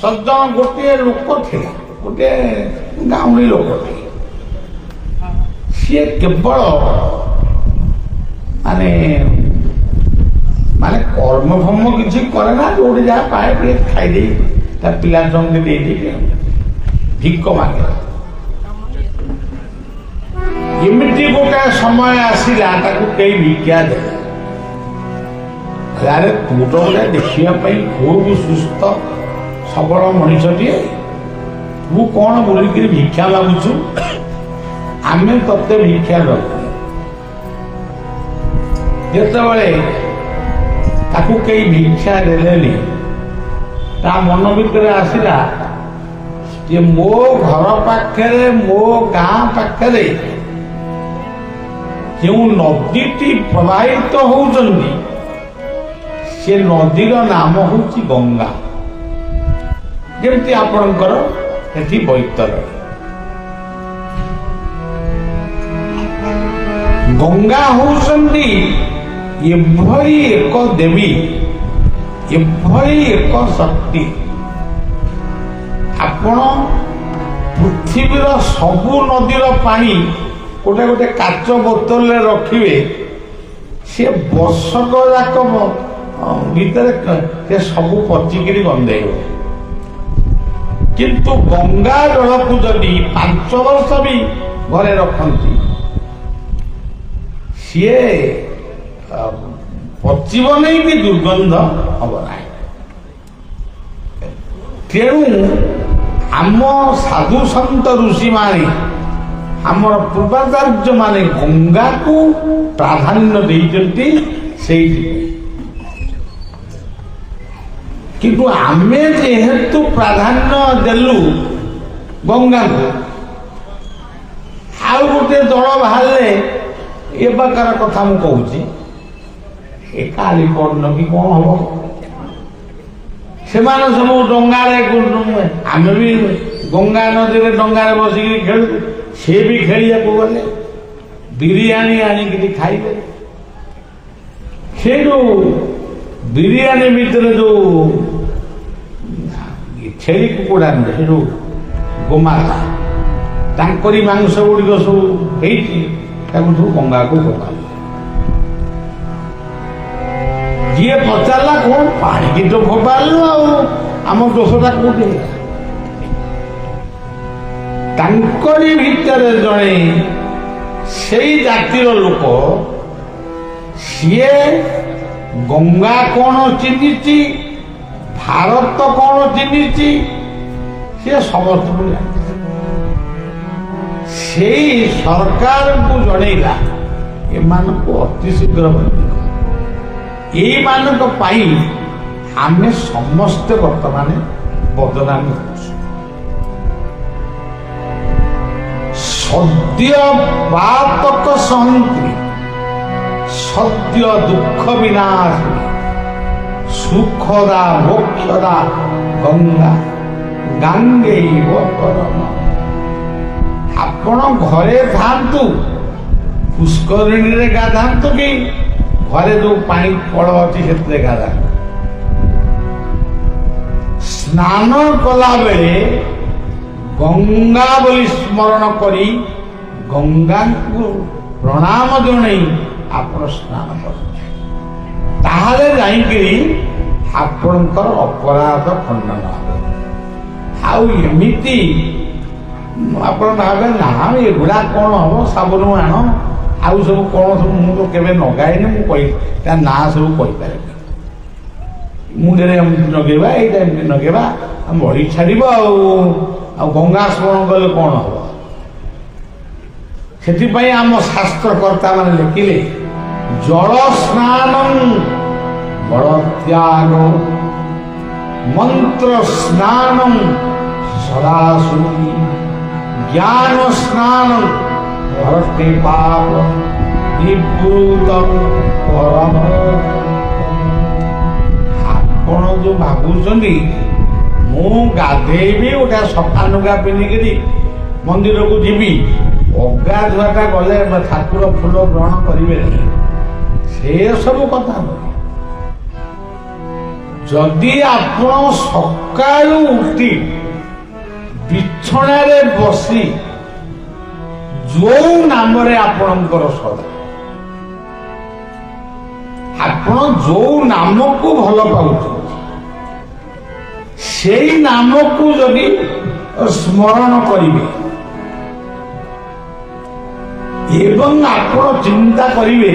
ସଜ୍ଜନ ଗୋଟିଏ ଲୋକ ଥିଲା, ଗୋଟିଏ ଗାଉଁଲି ଲୋକ ଥିଲା। ସିଏ କେବଳ ମାନେ କର୍ମଫର୍ମ କିଛି କରେ ନା, ଯୋଉଠି ଯାହା ପାଏ ଟିକେ ଖାଇଦେଇ ତା ପିଲା ଛୁଆଙ୍କୁ ଦେଇଦେଇ ଭିକ ମାଗେ। ଏମିତି ଗୋଟେ ସମୟ ଆସିଲା, ତାକୁ କେହି ଭିକ୍ଷା ଦେଲେ। ଆରେ ତୁ ତ ଗୋଟେ ଦେଖିବା ପାଇଁ ଖୁବ୍ ସୁସ୍ଥ ସବଳ ମଣିଷଟିଏ, ତୁ କଣ ବୁଲିକିରି ଭିକ୍ଷା ମାଗୁଛୁ? ଆମେ ତତେ ଭିକ୍ଷା ଦବୁ। ଯେତେବେଳେ ତାକୁ କେହି ଭିକ୍ଷା ଦେଲେନି, ତା ମନ ଭିତରେ ଆସିଲା ଯେ ମୋ ଘର ପାଖରେ, ମୋ ଗାଁ ପାଖରେ ଯେଉଁ ନଦୀଟି ପ୍ରବାହିତ ହଉଛନ୍ତି, ସେ ନଦୀର ନାମ ହଉଛି ଗଙ୍ଗା। ଯେମିତି ଆପଣଙ୍କର ଏଠି ବୈତରଣୀ। ଗଙ୍ଗା ହଉଛନ୍ତି ଏଭଳି ଏକ ଦେବୀ, ଏଭଳି ଏକ ଶକ୍ତି। ଆପଣ ପୃଥିବୀର ସବୁ ନଦୀର ପାଣି ଗୋଟେ ଗୋଟେ କାଚ ବୋତଲରେ ରଖିବେ, ସେ ବର୍ଷକ ଯାକ ଭିତରେ ସେ ସବୁ ପଚିକିରି ଗନ୍ଧେଇବ। କିନ୍ତୁ ଗଙ୍ଗା ଜଳକୁ ଯଦି 5 ବର୍ଷ ବି ଘରେ ରଖନ୍ତି, ସିଏ ପଚିବ ନାହିଁ କି ଦୁର୍ଗନ୍ଧ ହବ ନାହିଁ। ତେଣୁ ଆମ ସାଧୁ ସନ୍ଥ ଋଷି ମାନେ, ଆମର ପୂର୍ବାଚାର୍ଯ୍ୟ ମାନେ ଗଙ୍ଗାକୁ ପ୍ରାଧାନ୍ୟ ଦେଇଛନ୍ତି ସେଇଥିପାଇଁ। କିନ୍ତୁ ଆମେ ଯେହେତୁ ପ୍ରାଧାନ୍ୟ ଦେଲୁ ଗଙ୍ଗାକୁ, ଆଉ ଗୋଟେ ଦଳ ବାହାରିଲେ, ଏ ପ୍ରକାର କଥା ମୁଁ କହୁଛି, ଏ କାଲି ପଡ଼ିଲ କି କଣ ହବ, ସେମାନେ ସବୁ ଡଙ୍ଗାରେ, ଆମେ ବି ଗଙ୍ଗା ନଦୀରେ ଡଙ୍ଗାରେ ବସିକି ଖେଳୁ, ସେ ବି ଖେଳିବାକୁ ଗଲେ, ବିରିୟାନୀ ଆଣିକିରି ଖାଇଲେ। ସେଇଠୁ ବିରିୟାନୀ ଭିତରେ ଯୋଉ ଛେଳି କୁକୁଡ଼ା ନୁହେଁ, ସେ ଯୋଉ ଗୋମାତା ତାଙ୍କରି ମାଂସ ଗୁଡ଼ିକ ସବୁ ହେଇଛି, ତାକୁ ସବୁ ଗଙ୍ଗାକୁ ପକାଇଲେ। ଯିଏ ପଚାରିଲା କଣ ପାଣିକି ତ ଫୋପାଡ଼ିଲୁ, ଆଉ ଆମ ଦୋଷଟା କୋଉଠି? ତାଙ୍କରି ଭିତରେ ଜଣେ ସେଇ ଜାତିର ଲୋକ, ସିଏ ଗଙ୍ଗା କଣ ଚିହ୍ନିଛି, ଭାରତ କଣ ଚିହ୍ନିଛି, ସିଏ ସମସ୍ତଙ୍କୁ ଜାଣିଛି। ସେଇ ସରକାରଙ୍କୁ ଜଣେଇଲା ଏମାନଙ୍କୁ ଅତି ଶୀଘ୍ର ବନ୍ଦୀ କର। ଏଇମାନଙ୍କ ପାଇଁ ଆମେ ସମସ୍ତେ ବର୍ତ୍ତମାନ ବଦନାମୀ ହେଉଛୁ। ସଦ୍ୟ ପାତକ ସହନ୍ତ୍ରୀ, ସଦ୍ୟ ଦୁଃଖ ବିନାଶିନୀ, ସୁଖଦା ମୋକ୍ଷଦା ଗଙ୍ଗା ଗାଙ୍ଗେଇବ ପରମ। ଆପଣ ଘରେ ଥାଆନ୍ତୁ, ପୁଷ୍କରିଣୀରେ ଗାଧାନ୍ତୁ, କି ଘରେ ଯୋଉ ପାଣି କଳ ଅଛି ସେଥିରେ ଗାଧାନ୍ତୁ। ସ୍ନାନ କଲାବେଳେ ଗଙ୍ଗା ବୋଲି ସ୍ମରଣ କରି ଗଙ୍ଗାଙ୍କୁ ପ୍ରଣାମ ଜଣାଇ ଆପଣ ସ୍ନାନ କରନ୍ତୁ। ତାହେଲେ ଯାଇକିରି ଆପଣଙ୍କର ଅପରାଧ ଖଣ୍ଡନ ହେବ। ଆଉ ଏମିତି ଆପଣ ଭାବେ ନା ଏଗୁଡ଼ା କ'ଣ ହବ, ସାବୁନ ଆଣ ଆଉ ସବୁ କ'ଣ ସବୁ, ମୁଁ ତ କେବେ ନଗାଏନି, ମୁଁ କହି ତା ନାଁ ସବୁ କହିପାରିବି। ମୁଣ୍ଡରେ ଏମିତି ନଗେଇବା, ଏଇଟା ଏମିତି ନଗେଇବା, ମଳି ଛାଡ଼ିବ, ଆଉ ଗଙ୍ଗା ସ୍ମରଣ କଲେ କ'ଣ ହବ? ସେଥିପାଇଁ ଆମ ଶାସ୍ତ୍ରକର୍ତ୍ତା ମାନେ ଲେଖିଲେ ଜଳ ସ୍ନାନଂ ବଳ ତ୍ୟାଗ, ମନ୍ତ୍ର ସ୍ନାନଂ ସଦାଶୁଚି, ଜ୍ଞାନ ସ୍ନାନଂ ଭରତେ ପାପ ନିବୃତ ପରମ। ଆପଣ ଯୋଉ ଭାବୁଛନ୍ତି ମୁଁ ଗାଧେଇବି, ଗୋଟେ ସଫା ଲୁଗା ପିନ୍ଧିକିରି ମନ୍ଦିରକୁ ଯିବି, ଅଗାଧୁଆଟା ଗଲେ ଠାକୁର ଫୁଲ ଗ୍ରହଣ କରିବେ ନାହିଁ, ସେ ସବୁ କଥା ନୁହେଁ। ଯଦି ଆପଣ ସକାଳୁ ଉଠି ବିଛଣାରେ ବସି ଯୋଉ ନାମରେ ଆପଣଙ୍କର ସଦା, ଆପଣ ଯୋଉ ନାମକୁ ଭଲ ପାଉଛନ୍ତି ସେଇ ନାମକୁ ଯଦି ସ୍ମରଣ କରିବେ ଏବଂ ଆପଣ ଚିନ୍ତା କରିବେ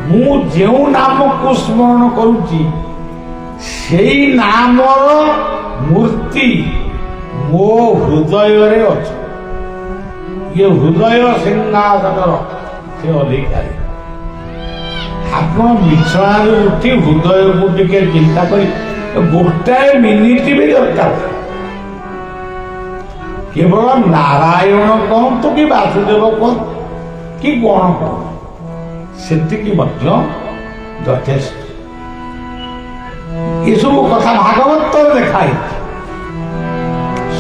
ମୁଁ ଯେଉଁ ନାମକୁ ସ୍ମରଣ କରୁଛି ସେଇ ନାମର ମୂର୍ତ୍ତି ମୋ ହୃଦୟରେ ଅଛି, ଇଏ ହୃଦୟ ସିଂହାସନର ସେ ଅଧିକାରୀ। ଆପଣ ବିଛଣାରୁ ଉଠି ହୃଦୟକୁ ଟିକେ ଚିନ୍ତା କରି ଗୋଟାଏ ମିନିଟ ବି ଦରକାର, କେବଳ ନାରାୟଣ କହନ୍ତୁ କି ବାସୁଦେବ କହନ୍ତୁ କି କଣ କହନ୍ତୁ, ସେତିକି ମଧ୍ୟ ଯଥେଷ୍ଟ। ଏସବୁ କଥା ଭାଗବତରେ ଲେଖା ହେଇଛି।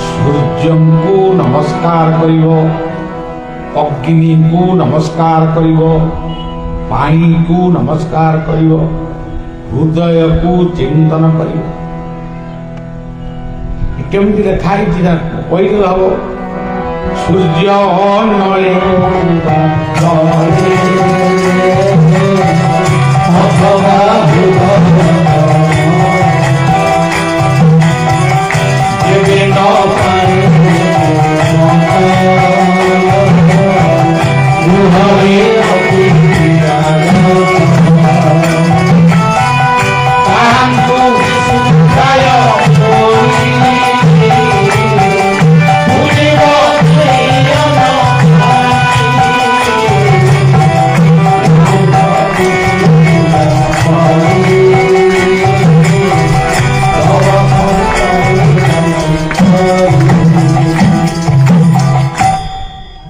ସୂର୍ଯ୍ୟଙ୍କୁ ନମସ୍କାର କରିବ, ଅଗ୍ନିକୁ ନମସ୍କାର କରିବ, ପାଣିକୁ ନମସ୍କାର କରିବ, ହୃଦୟକୁ ଚିନ୍ତନ କରିବ। କେମିତି ଲେଖା ହେଇଛି ନା କହିଲେ ହବ। ସୂର୍ଯ୍ୟ ନଳେ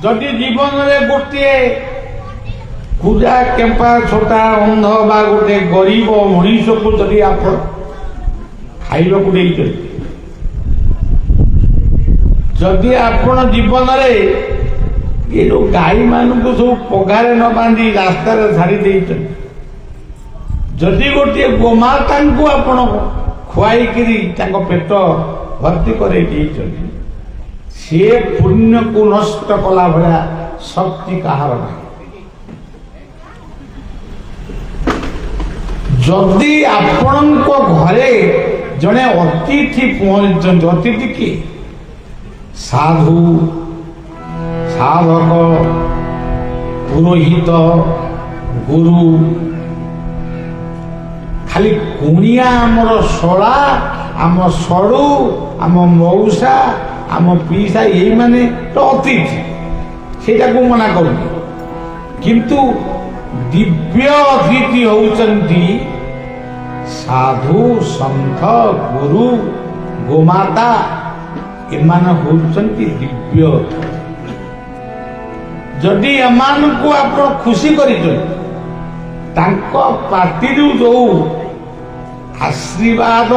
ଯଦି ଜୀବନରେ ଗୋଟିଏ ପୂଜା କେମ୍ପା ଛୋଟା ଅନ୍ଧ ବା ଗୋଟେ ଗରିବ ମଣିଷକୁ ଯଦି ଆପଣ ଖାଇବାକୁ ଦେଇଛନ୍ତି, ଯଦି ଆପଣ ଜୀବନରେ ଏ ଯୋଉ ଗାଈ ମାନଙ୍କୁ ସବୁ ପଘାରେ ନ ବାନ୍ଧି ରାସ୍ତାରେ ଛାଡ଼ି ଦେଇଛନ୍ତି, ଯଦି ଗୋଟିଏ ଗୋମାତାଙ୍କୁ ଆପଣ ଖୁଆଇକିରି ତାଙ୍କ ପେଟ ଭର୍ତ୍ତି କରେଇ ଦେଇଛନ୍ତି, ସିଏ ପୁଣ୍ୟକୁ ନଷ୍ଟ କଲା ଭଳିଆ ଶକ୍ତି କାହାର ନାହିଁ। ଯଦି ଆପଣଙ୍କ ଘରେ ଜଣେ ଅତିଥି ପହଞ୍ଚିଛନ୍ତି, ଅତିଥି କିଏ? ସାଧୁ, ସାଧକ, ପୁରୋହିତ, ଗୁରୁ। ଖାଲି କୁଣିଆ ଆମର ଶଳା, ଆମ ସଡ଼ୁ, ଆମ ମଉସା, ଆମ ପିଇସା, ଏଇମାନେ ତ ଅତିଥି, ସେଇଟାକୁ ମନା କରୁନି। କିନ୍ତୁ ଦିବ୍ୟ ଅତିଥି ହଉଛନ୍ତି ସାଧୁ, ସନ୍ଥ, ଗୁରୁ, ଗୋମାତା, ଏମାନେ ହଉଛନ୍ତି ଦିବ୍ୟ ଅତିଥି। ଯଦି ଏମାନଙ୍କୁ ଆପଣ ଖୁସି କରିଛନ୍ତି, ତାଙ୍କ ପାଟିରୁ ଯୋଉ ଆଶୀର୍ବାଦ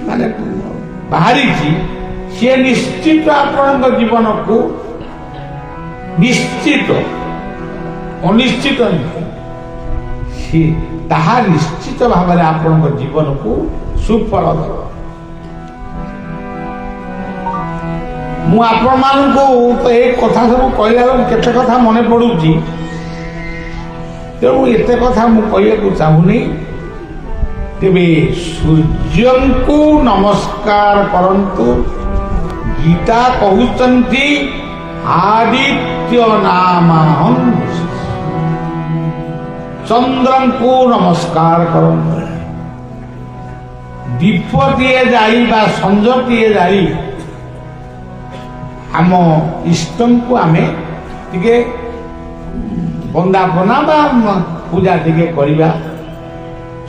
ମାନେ ବାହାରିଛି, ସିଏ ନିଶ୍ଚିତ ଆପଣଙ୍କ ଜୀବନକୁ, ନିଶ୍ଚିତ, ଅନିଶ୍ଚିତ ନୁହେଁ, ତାହା ନିଶ୍ଚିତ ଭାବରେ ଆପଣଙ୍କ ଜୀବନକୁ ସୁଫଳ ଦେବ। ମୁଁ ଆପଣମାନଙ୍କୁ ତ ଏ କଥା ସବୁ କହିଲା ବେଳକୁ କେତେ କଥା ମନେ ପଡୁଛି, ତେଣୁ ଏତେ କଥା ମୁଁ କହିବାକୁ ଚାହୁଁନି। ତେବେ ସୂର୍ଯ୍ୟଙ୍କୁ ନମସ୍କାର କରନ୍ତୁ। ଗୀତା କହୁଛନ୍ତି ଆଦିତ୍ୟ ନାମାହଂ। ଚନ୍ଦ୍ରଙ୍କୁ ନମସ୍କାର କରନ୍ତୁ। ଦୀପଟିଏ ଜାଳି ବା ସଞ୍ଜଟିଏ ଜାଳି ଆମ ଇଷ୍ଟଙ୍କୁ ଆମେ ଟିକେ ବନ୍ଦାପନା ବା ପୂଜା ଟିକେ କରିବା।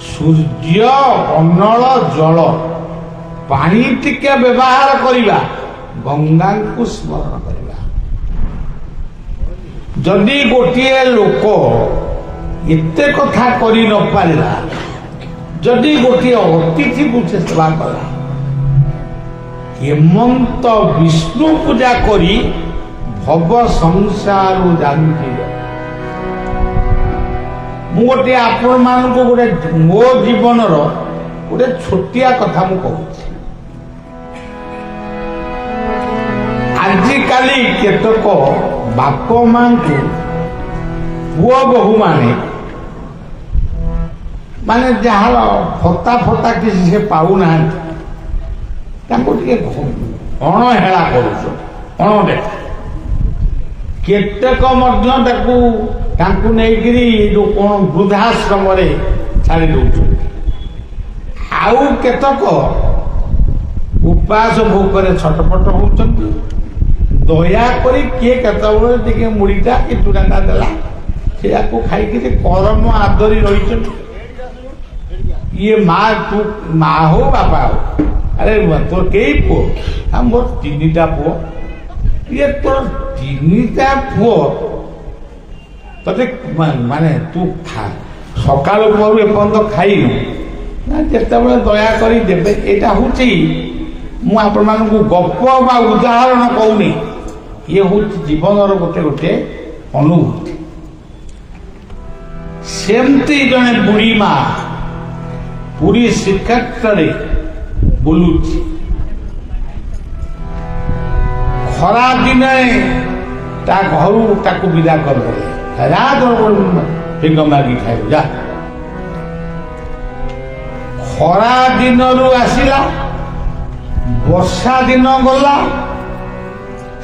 ସୂର୍ଯ୍ୟ, ଅନଳ, ଜଳ, ପାଣି ଟିକେ ବ୍ୟବହାର କରିବା, ଗଙ୍ଗାଙ୍କୁ ସ୍ମରଣ କରିବା। ଯଦି ଗୋଟିଏ ଲୋକ ଏତେ କଥା କରି ନ ପାରିଲା, ଯଦି ଗୋଟିଏ ଅତିଥିକୁ ସେ ସେବା କଲା, ହେମନ୍ତ ବିଷ୍ଣୁ ପୂଜା କରି ଭବ ସଂସାରରୁ ଜାଣିଛି। ମୁଁ ଗୋଟିଏ ଆପଣମାନଙ୍କୁ ଗୋଟେ ମୋ ଜୀବନର ଗୋଟେ ଛୋଟିଆ କଥା ମୁଁ କହୁଛି। ଆଜିକାଲି କେତେକ ବାପ ମାଙ୍କୁ ପୁଅ ବୋହୂ ମାନେ ଯାହାର ଫତା କିଛି ସେ ପାଉନାହାନ୍ତି, ତାଙ୍କୁ ଟିକେ ଅଣହେଳା କରୁଛନ୍ତି, ଅଣଦେଖା। କେତେକ ମଧ୍ୟ ତାଙ୍କୁ ନେଇକିରି ଯୋଉ କଣ ବୃଦ୍ଧାଶ୍ରମରେ ଛାଡ଼ି ଦଉଛନ୍ତି। ଆଉ କେତେକ ଉପାସ ଭୋକରେ ଛଟପଟ ହଉଛନ୍ତି। ଦୟାକରି କିଏ କେତେବେଳେ ଟିକେ ମୁଢିଟା କି ଚୁଡ଼ାଟା ଦେଲା, ସେଇଆକୁ ଖାଇକିରି କରମ ଆଦରି ରହିଛନ୍ତି। ଇଏ ମା ହଉ ବାପା ହଉ, ଆରେ ତୋର କେଇ ପୁଅ? ମୋର 3ଟା ପୁଅ। ଇଏ ତୋର 3ଟା ପୁଅ, ତତେ ମାନେ ତୁ ସକାଳୁ ପହରୁ ଏପର୍ଯ୍ୟନ୍ତ ଖାଇନୁ ନା? ଯେତେବେଳେ ଦୟାକରି ଦେବେ। ଏଇଟା ହଉଛି, ମୁଁ ଆପଣମାନଙ୍କୁ ଗପ ବା ଉଦାହରଣ କହୁନି, ଇଏ ହଉଛି ଜୀବନର ଗୋଟେ ଅନୁଭୂତି। ସେମିତି ଜଣେ ବୁଢୀ ମା ପୁରୀ ଶ୍ରୀକ୍ଷେତ୍ରରେ ବୁଲୁଛି। ଖରା ଦିନେ ତା ଘରୁ ତାକୁ ବିଦା କରିଦେଲେ, ଫିଙ୍ଗ ମାଗି ଖାଇବୁ ଯା। ଖରା ଦିନରୁ ଆସିଲା, ବର୍ଷା ଦିନ ଗଲା,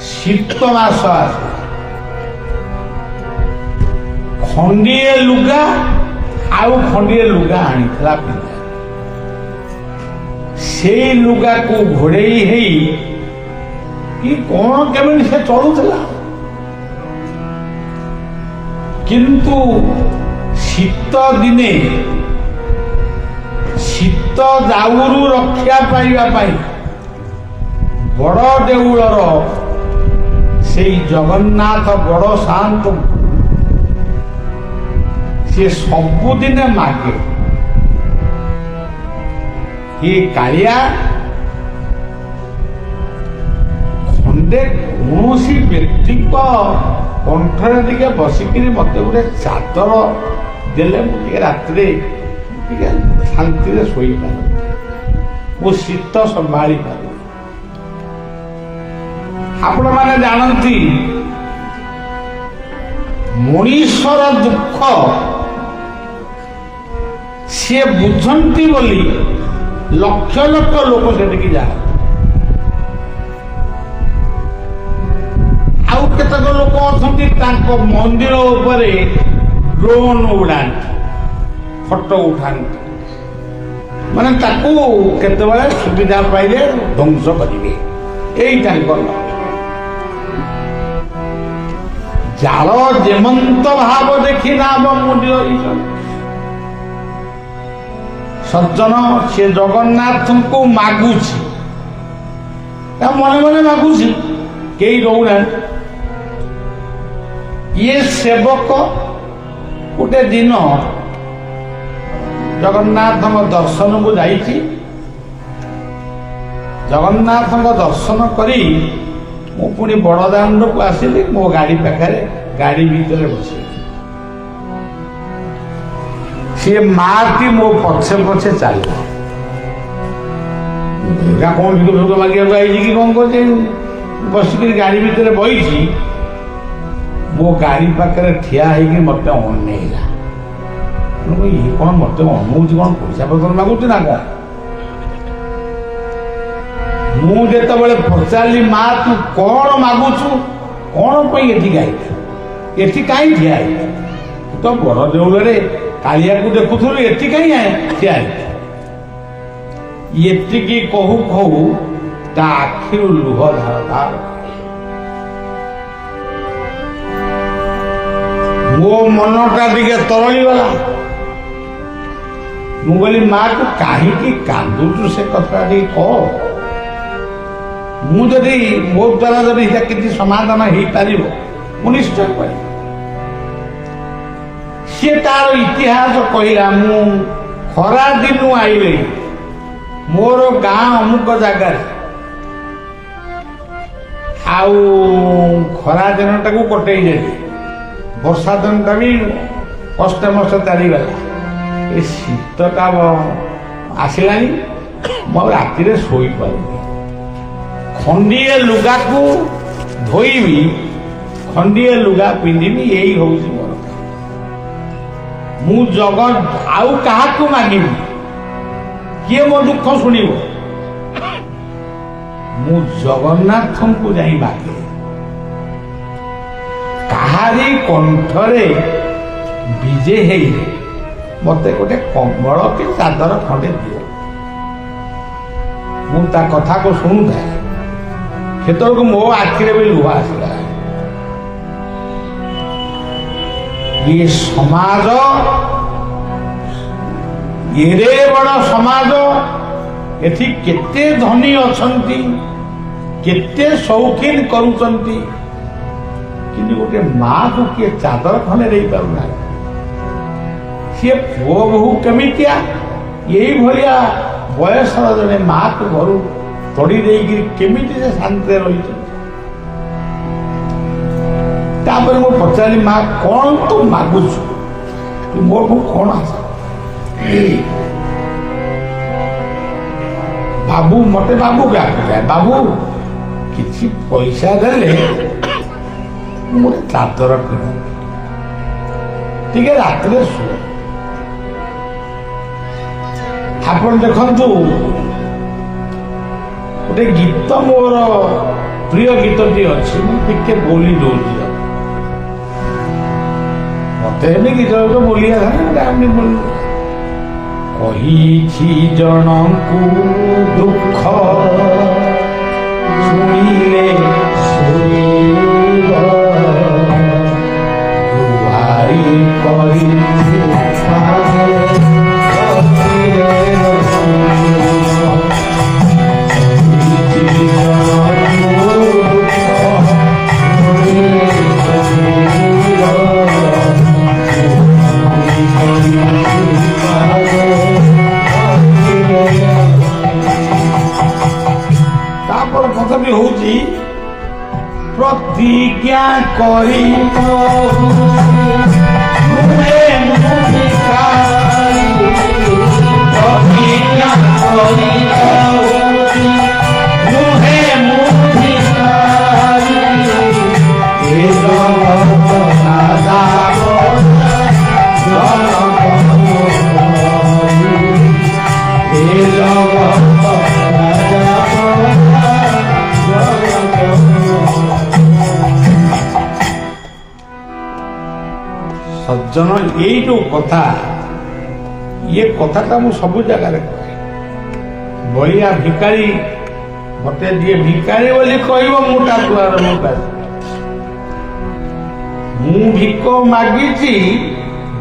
ଶୀତ ମାସ ଆସିଲା। ଖଣ୍ଡିଏ ଲୁଗା ଆଉ ଖଣ୍ଡିଏ ଲୁଗା ଆଣିଥିଲା ପିନ୍ଧା। ସେଇ ଲୁଗାକୁ ଘୋଡେଇ ହେଇ କି କଣ କେମିତି ସେ ଚଳୁଥିଲା। କିନ୍ତୁ ଶୀତ ଦିନେ ଶୀତ ଦାଉରୁ ରକ୍ଷା ପାଇବା ପାଇଁ ବଡ଼ ଦେଉଳର ସେଇ ଜଗନ୍ନାଥ ବଡ଼ ସାଆନ୍ତ ସେ ସବୁଦିନେ ମାଗେ, ଏ କାଳିଆ ଖଣ୍ଡେ କୌଣସି ବ୍ୟକ୍ତିଙ୍କ କଣ୍ଠରେ ଟିକେ ବସିକିରି ମତେ ଗୋଟେ ଚାଦର ଦେଲେ ମୁଁ ଟିକେ ରାତିରେ ଟିକେ ଶାନ୍ତିରେ ଶୋଇପାରେ, ମୁଁ ଶୀତ ସମ୍ଭାଳି ପାରେ। ଆପଣମାନେ ଜାଣନ୍ତି ମଣିଷର ଦୁଃଖ ସିଏ ବୁଝନ୍ତି ବୋଲି ଲକ୍ଷ ଲକ୍ଷ ଲୋକ ସେଠିକି ଯାଆନ୍ତି। ଆଉ କେତେକ ଲୋକ ଅଛନ୍ତି ତାଙ୍କ ମନ୍ଦିର ଉପରେ ଡ୍ରୋନ୍ ଉଡ଼ାନ୍ତି, ଫଟୋ ଉଠାନ୍ତି, ମାନେ ତାକୁ କେତେବେଳେ ସୁବିଧା ପାଇଲେ ଧ୍ୱଂସ କରିବେ। ଏଇ ତାଙ୍କର ଜାଳ ଯେମନ୍ତ ଭାବ ଦେଖି ନାମ ମୂଲ୍ୟ। ସଜ୍ଜନ ସେ ଜଗନ୍ନାଥଙ୍କୁ ମାଗୁଛି, ମନେ ମନେ ମାଗୁଛି, କେହି ରହୁନାହାନ୍ତି। ଇଏ ସେବକ ଗୋଟେ ଦିନ ଜଗନ୍ନାଥଙ୍କ ଦର୍ଶନକୁ ଯାଇଛି। ଜଗନ୍ନାଥଙ୍କ ଦର୍ଶନ କରି ମୁଁ ପୁଣି ବଡ଼ଦାଣ୍ଡକୁ ଆସିଲି। ମୋ ଗାଡ଼ି ପାଖରେ ଗାଡ଼ି ଭିତରେ ବସିଲି। ସିଏ ମାଟି ମୋ ପଛେ ପଛେ ଚାଲିଲା। କଣ ଭିକ ଫିକ ମାଗିବାକୁ ଆଇଛି କି କଣ କରୁଛି, ବସିକିରି ଗାଡ଼ି ଭିତରେ ବଇଛି। ମୋ ଗାଡ଼ି ପାଖରେ ଠିଆ ହେଇକି ମତେ ଅନେଇଲା। ଇଏ କଣ ମତେ ଅନଉଛି, କଣ ପଇସା ପତ୍ର ମାଗୁଛି ନା କଣ? ମୁଁ ଯେତେବେଳେ ପଚାରିଲି, ମା ତୁ କଣ ମାଗୁଛୁ, କଣ ପାଇଁ ଏଠିକି ଆଇଛୁ, ଏଠି କାହିଁ ଠିଆ ହେଇଛୁ? ତ ବଡ଼ ଦେଉଳରେ କାଳିଆକୁ ଦେଖୁଥିଲୁ, ଏଠି କାହିଁ ଠିଆ ହେଇଛୁ? ଏତିକି କହୁ କହୁ ତା ଆଖିରୁ ଲୁହ ଧାର ଧାର। ମୋ ମନଟା ଟିକେ ତରଳିଗଲା। ମୁଁ କହିଲି, ମା ତୁ କାହିଁକି କାନ୍ଦୁଛୁ, ସେ କଥା ଟିକେ କହ। ମୁଁ ଯଦି ମୋ ଦ୍ୱାରା ଯଦି କିଛି ସମାଧାନ ହେଇପାରିବ ମୁଁ ନିଶ୍ଚୟ କହିବି। ସିଏ ତାର ଇତିହାସ କହିଲା। ମୁଁ ଖରା ଦିନୁ ଆଇଲେ ମୋର ଗାଁ ଅମୁକ ଜାଗାରେ, ଆଉ ଖରା ଦିନଟାକୁ କଟେଇ ଦେଲି, ବର୍ଷା ଦିନଟା ବି କଷ୍ଟେ ମଷ୍ଟେ ଚାଲିଗଲା। ଏ ଶୀତଟା ଆସିଲାଣି, ମୁଁ ଆଉ ରାତିରେ ଶୋଇପାରିନି। ଖଣ୍ଡିଏ ଲୁଗାକୁ ଧୋଇବି, ଖଣ୍ଡିଏ ଲୁଗା ପିନ୍ଧିବି, ଏଇ ହଉଛି ମୋର। ମୁଁ ଆଉ କାହାକୁ ମାଗିବି? କିଏ ମୋ ଦୁଃଖ ଶୁଣିବ? ମୁଁ ଜଗନ୍ନାଥଙ୍କୁ ଯାଇ ମାଗେ। କାହାରି କଣ୍ଠରେ ବିଜେ ହେଇ ମତେ ଗୋଟେ କମ୍ବଳ କି ଚାଦର ଖଣ୍ଡେ ଦିଅ। ମୁଁ ତା କଥାକୁ ଶୁଣୁଥାଏ। ସେତେବେଳକୁ ମୋ ଆଖିରେ ବି ଲୁହ ଆସିଲା। ଇଏ ସମାଜ, ଏଡ଼େ ବଡ଼ ସମାଜ, ଏଠି କେତେ ଧନୀ ଅଛନ୍ତି, କେତେ ସୌଖିନ କରୁଛନ୍ତି, କିନ୍ତୁ ଗୋଟେ ମାକୁ କିଏ ଚାଦର ଖଣ୍ଡେ ଦେଇପାରୁନାହିଁ। ସିଏ ପୁଅ ବୋହୂ କେମିତିଆ, ଏଇଭଳିଆ ବୟସର ଜଣେ ମାକୁ ଘରୁ ତଡ଼ି ଦେଇକିରି କେମିତି ସେ ଶାନ୍ତିରେ ରହିଛନ୍ତି। ତାପରେ ମୁଁ ପଚାରିଲି, ମା କଣ ତୁ ମାଗୁଛୁ, ମୋଠୁ କଣ ଆସ? ବାବୁ, ମତେ ବାବୁ ଡାକୁଥାଏ। ବାବୁ, କିଛି ପଇସା ଦେଲେ ମୁଁ ଗୋଟେ ଚାଦର କିଣିବି, ଟିକେ ରାତିରେ ଶୁଅ। ଆପଣ ଦେଖନ୍ତୁ, ଗୋଟେ ଗୀତ ମୋର ପ୍ରିୟ ଗୀତଟି ଅଛି, ମୁଁ ଟିକେ ବୋଲି ଦଉଛି। ମତେ ହେଲେ ଗୀତ ବୋଲି ଆସେ, କହିଛି ଜଣଙ୍କୁ ଦୁଃଖ ଶୁଣିଲେ ଗୁହାରି କରି ହଉଛି ପ୍ରତିଜ୍ଞା କରି মুহে মুধিকারি এ জগত না যাব জনক এ জগত না যাব ସଜ୍ଜନ ଏଇ ଯୋଉ କଥା ଇଏ କଥାଟା ମୁଁ ସବୁ ଜାଗାରେ କହେ। ବଳିଆ ଭିକାରୀ ମତେ ଯିଏ ଭିକାରୀ ବୋଲି କହିବ ମୁଁ ତା ଦୁଆର ମୁଁ ଭିକ ମାଗିଛି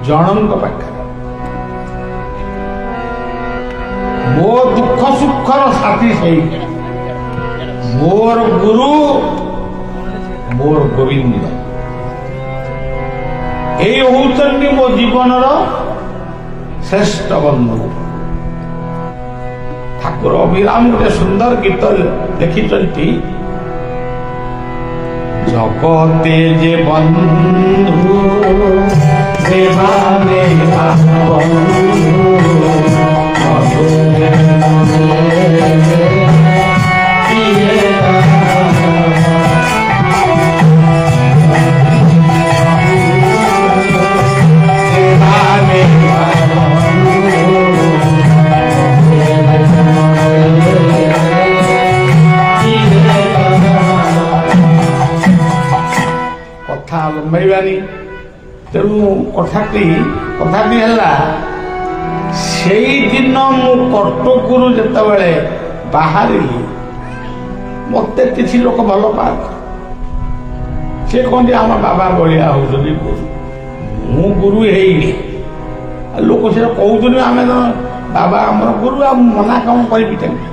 ଜଣଙ୍କ ପାଖରେ। ମୋ ଦୁଃଖ ସୁଖର ସାଥୀ ସେଇ ମୋର ଗୁରୁ ମୋର ଗୋବିନ୍ଦ। এই হচ্ছেন ମୋ ଜୀବନର ଶ୍ରେଷ୍ଠ ବନ୍ଧୁ। ଠାକୁର ଅଭିରାମ ଗୋଟେ ସୁନ୍ଦର ଗୀତ ଲେଖିଛନ୍ତି, ଜଗତେ ଯେ ବନ୍ଧୁ ଦେବାନେ ଲମ୍ବାଇବାନି। ତେଣୁ କଥାଟି ହେଲା, ସେଇଦିନ ମୁଁ କଟକରୁ ଯେତେବେଳେ ବାହାରିଲି ମତେ କିଛି ଲୋକ ଭଲ ପାଆନ୍ତି। ସେ କହନ୍ତି ଆମ ବାବା ବଳିଆ ହଉଛନ୍ତି ଗୁରୁ। ମୁଁ ଗୁରୁ ହେଇନି, ଲୋକ ସେଟା କହୁଛନ୍ତି ଆମେ ବାବା ଆମର ଗୁରୁ, ଆଉ ମନା କଣ କରିବି ତାଙ୍କୁ।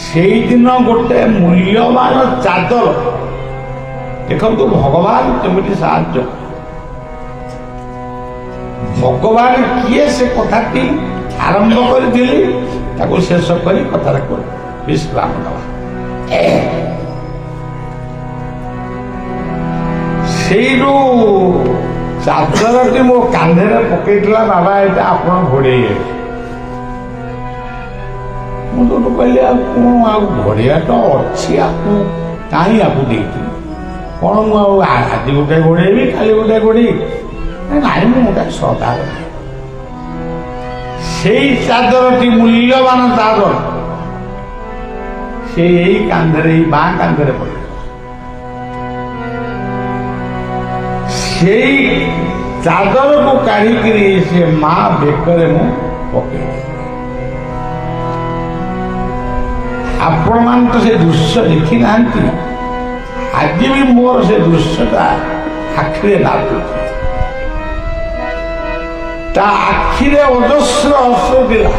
ସେଇଦିନ ଗୋଟେ ମୂଲ୍ୟବାନ ଚାଦର, ଦେଖନ୍ତୁ ଭଗବାନ କେମିତି ସାହାଯ୍ୟ। ଭଗବାନ କିଏ ସେ କଥାଟି ଆରମ୍ଭ କରିଥିଲି ତାକୁ ଶେଷ କରି କଥାଟା କର ବିଶ୍ରାମ ଦେବା। ସେଇରୁ ଚାଦରଟି ମୋ କାନ୍ଧରେ ପକେଇଥିଲା, ବାବା ଏଇଟା ଆପଣ ଘୋଡ଼େଇବେ। ମୁଁ ତୋଠୁ କହିଲି ଆଉ କଣ ଆଉ ଘୋଡ଼େଇବା ତ ଅଛି, ଆକୁ କାହିଁ ଆକୁ ଦେଇଥିଲି କଣ, ମୁଁ ଆଉ ଆଜି ଗୋଟେ ଘୋଡ଼େଇବି କାଲି ଗୋଟେ ଘୋଡ଼େଇବି, ନାଇଁ ମୁଁ ଗୋଟେ ଶ୍ରଦ୍ଧା କରେ। ସେଇ ଚାଦରଟି ମୂଲ୍ୟବାନ ଚାଦର ସେ ଏଇ କାନ୍ଧରେ, ଏଇ ବାଁ କାନ୍ଧରେ ପଡେ। ସେଇ ଚାଦରକୁ କାଢିକିରି ସେ ମା ବେକରେ ମୁଁ ପକେଇ। ଆପଣମାନେ ତ ସେ ଦୃଶ୍ୟ ଦେଖି ନାହାନ୍ତି, ଆଜି ବି ମୋର ସେ ଦୃଶ୍ୟଟା ଆଖିରେ ଲାଗୁଛି। ତା ଆଖିରେ ଅଜସ୍ର ଅଶ୍ରୁ ଥିଲା।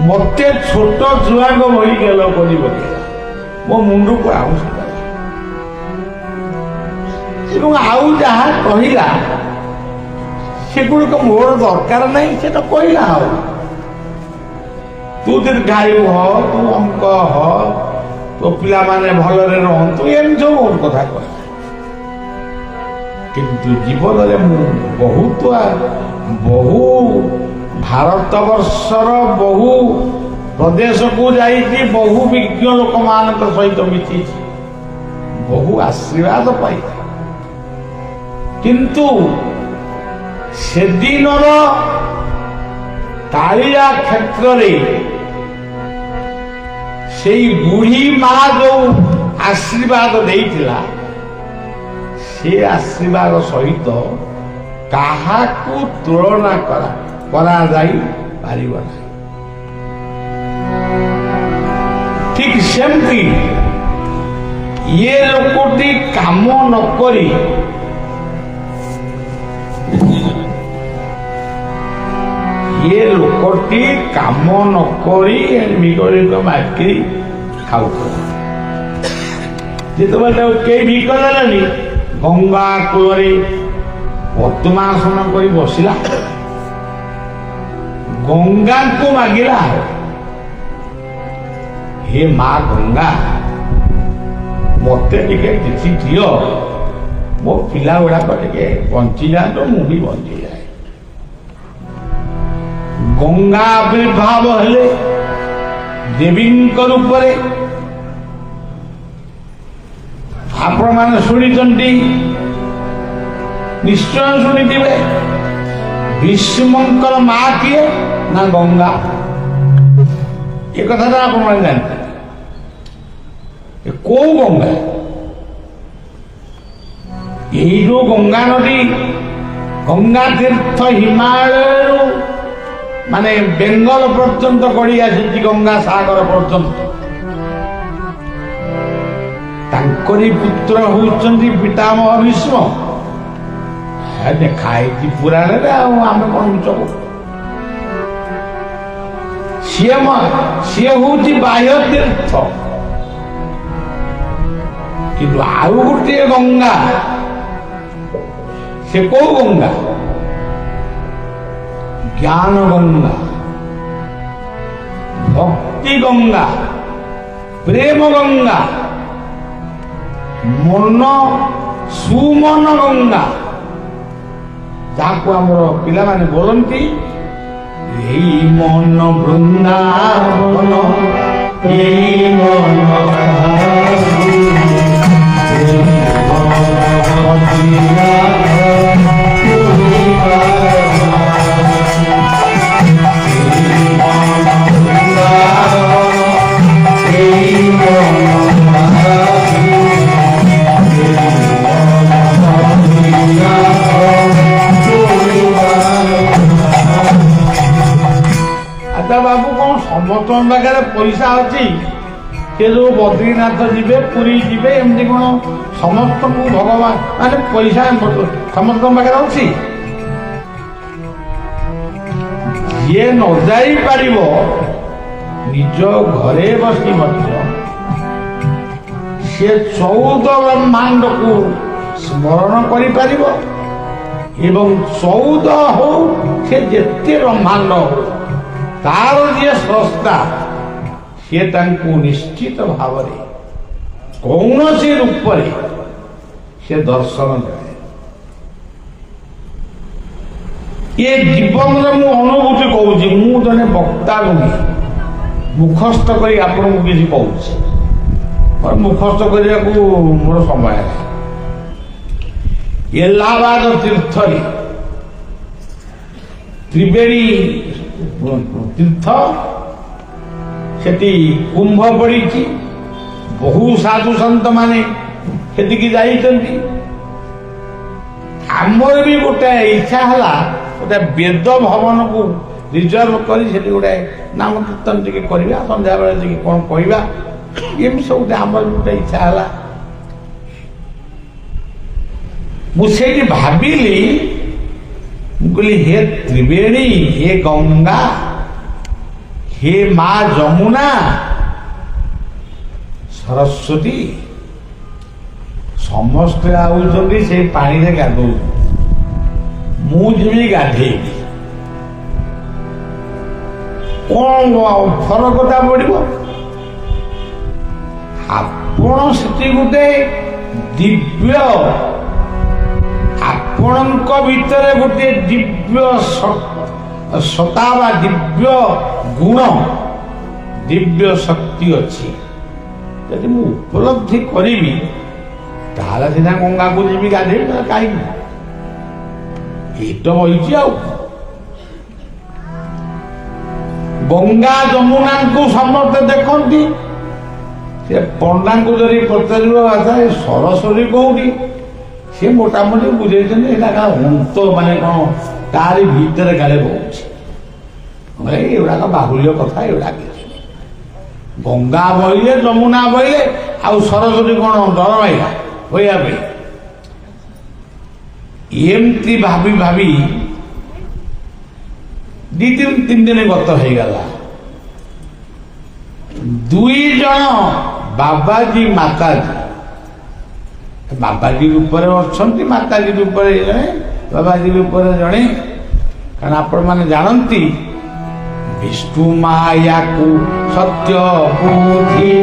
ମତେ ଛୋଟ ଛୁଆଙ୍କ ଭଳି ଗେଲ କରି ପକେଇଲା, ମୋ ମୁଣ୍ଡକୁ ଆଉଁସି ଦେଲା। ଏବଂ ଆଉ ଯାହା କହିଲା ସେଗୁଡ଼ିକ ମୋର ଦରକାର ନାହିଁ, ସେଟା କହିଲା। ଆଉ ତୁ ଦୀର୍ଘାୟୁ ହ, ତୁ ଅଙ୍କ ହ, ତୋ ପିଲାମାନେ ଭଲରେ ରହନ୍ତୁ, ଏମିତି ସବୁ ବହୁତ କଥା କହିଲା। କିନ୍ତୁ ଜୀବନରେ ମୁଁ ବହୁ ଭାରତବର୍ଷର ବହୁ ପ୍ରଦେଶକୁ ଯାଇଛି, ବହୁ ବିଜ୍ଞ ଲୋକମାନଙ୍କ ସହିତ ମିଶିଛି, ବହୁ ଆଶୀର୍ବାଦ ପାଇଛି। କିନ୍ତୁ ସେଦିନର କାଳିଆ କ୍ଷେତ୍ରରେ ସେଇ ବୁଢୀ ମା ଯୋଉ ଆଶୀର୍ବାଦ ଦେଇଥିଲା, ସେ ଆଶୀର୍ବାଦ ସହିତ କାହାକୁ ତୁଳନା କରାଯାଇ ପାରିବ ନାହିଁ। ଠିକ ସେମିତି ଇଏ ଲୋକଟି କାମ ନ କରି ମାଗି ଖାଉଥିଲା। ଯେତେବେଳେ ତାକୁ କେହି ଭିକ ଦେଲେନି, ଗଙ୍ଗା କୂଳରେ ପଦ୍ମାସନ କରି ବସିଲା, ଗଙ୍ଗାଙ୍କୁ ମାଗିଲା, ହେ ମା ଗଙ୍ଗା, ମତେ ଟିକେ କିଛି ଦିଅ, ମୋ ପିଲା ଗୁଡାକ ଟିକେ ବଞ୍ଚିଯାଆନ୍ତୁ, ମୁଁ ବି ବଞ୍ଚିଯାଏ। ଗଙ୍ଗା ଆବିର୍ଭାବ ହେଲେ ଦେବୀଙ୍କ ରୂପରେ। ଆପଣମାନେ ଶୁଣିଛନ୍ତି, ନିଶ୍ଚୟ ଶୁଣିଥିବେ, ଭୀଷ୍ମଙ୍କର ମା କିଏ ନା ଗଙ୍ଗା। ଏ କଥାଟା ଆପଣମାନେ ଜାଣିଛନ୍ତି। କୋଉ ଗଙ୍ଗା? ଏଇ ଯୋଉ ଗଙ୍ଗା ନଦୀ, ଗଙ୍ଗା ତୀର୍ଥ ହିମାଳୟରୁ ମାନେ ବେଙ୍ଗଲ ପର୍ଯ୍ୟନ୍ତ ଗଡ଼ି ଆସିଛି, ଗଙ୍ଗା ସାଗର ପର୍ଯ୍ୟନ୍ତ। ତାଙ୍କରି ପୁତ୍ର ହଉଛନ୍ତି ପିତାମହ ଭୀଷ୍ମ। ଦେଖା ହେଇଛି ପୁରାଣରେ, ଆଉ ଆମେ କଣ ମିଛ କହୁ। ସିଏ ହଉଛି ବାହ୍ୟ ତୀର୍ଥ। କିନ୍ତୁ ଆଉ ଗୋଟିଏ ଗଙ୍ଗା, ସେ କୋଉ ଗଙ୍ଗା? ଜ୍ଞାନ ଗଙ୍ଗା, ଭକ୍ତି ଗଙ୍ଗା, ପ୍ରେମ ଗଙ୍ଗା, ମନ ସୁମନ ଗଙ୍ଗା, ଯାହାକୁ ଆମର ପିଲାମାନେ ବୋଲନ୍ତି, ଏଇ ମନ ବୃନ୍ଦାବନ, ଏଇ ମନ ବାବୁ କଣ ସମସ୍ତଙ୍କ ପାଖରେ ପଇସା ଅଛି? ସେ ଯୋଉ ବଦ୍ରୀନାଥ ଯିବେ, ପୁରୀ ଯିବେ, ଏମିତି କଣ ସମସ୍ତଙ୍କୁ ଭଗବାନ ମାନେ ପଇସା ସମସ୍ତଙ୍କ ପାଖରେ ଅଛି? ଯିଏ ନ ଯାଇପାରିବ, ନିଜ ଘରେ ବସି ମଧ୍ୟ ସିଏ 14 ବ୍ରହ୍ମାଣ୍ଡକୁ ସ୍ମରଣ କରିପାରିବ। ଏବଂ 14 ହଉ, ସେ ଯେତେ ବ୍ରହ୍ମାଣ୍ଡ ହଉ, ତାର ଯିଏ ସ୍ରଷ୍ଟା, ସିଏ ତାଙ୍କୁ ନିଶ୍ଚିତ ଭାବରେ କୌଣସି ରୂପରେ ସେ ଦର୍ଶନ ଦେବେ। ଏ ଜୀବନରେ ମୁଁ ଅନୁଭୂତି କହୁଛି, ମୁଁ ଜଣେ ବକ୍ତା ନୁହେଁ, ମୁଖସ୍ଥ କରି ଆପଣଙ୍କୁ କିଛି କହୁଛି। ମୁଖସ୍ଥ କରିବାକୁ ମୋର ସମୟ ନାହିଁ। ଏଲାହାବାଦ ତୀର୍ଥରେ ତ୍ରିବେଣୀ ତୀର୍ଥ, ସେଠି କୁମ୍ଭ ପଡ଼ିଛି, ବହୁ ସାଧୁ ସନ୍ଥ ମାନେ ସେଠିକି ଯାଇଛନ୍ତି। ଆମର ବି ଗୋଟେ ଇଚ୍ଛା ହେଲା, ଗୋଟେ ବେଦ ଭବନକୁ ରିଜର୍ଭ କରି ସେଠି ଗୋଟେ ନାମ କୀର୍ତ୍ତନ ଟିକେ କରିବା, ସନ୍ଧ୍ୟାବେଳେ ଟିକେ କଣ କହିବା, ଏମିତି ସବୁ ଆମର ଗୋଟେ ଇଚ୍ଛା ହେଲା। ମୁଁ ସେଇଠି ଭାବିଲି, ମୁଁ କହିଲି, ହେ ତ୍ରିବେଣୀ, ହେ ଗଙ୍ଗା, हे माँ जमुना, सरस्वती, समस्ते आउଛନ୍ତି से पानी रे गाधौ, मु जीवी गाधेबी। कौन फरकता पड़िब? आपण सेठी गोटे दिव्य, आपणक भितरे गोटे दिव्य सत्ता वा दिव्य गुण, दिव्य शक्ति अच्छी। यदि मु उपलब्धि करी ताला सीधा गंगा को जी गाधे कहीं तो बही। गंगा जमुना को समस्ते देखती, से पंडा को जब पचार सरस्वती कौटी, सी मोटामोटी बुझे हंत माने कौन तारी भीतर काले बहुत एगुड़ाक बाहुल्य कथा। एगुड़ा गंगा बहिले, जमुना बहिले, आउ सरस्वती कौन डर माइला होया एमती भाभी भाभी 2-3 दिन गत हो गला। 2 जन बाबाजी माताजी, बाबाजी रूप अच्छा, माताजी रूप जड़े, बाबाजी रूप जड़े। कारण आपण मैंने जानती, विष्णु माया को सत्य बुद्धि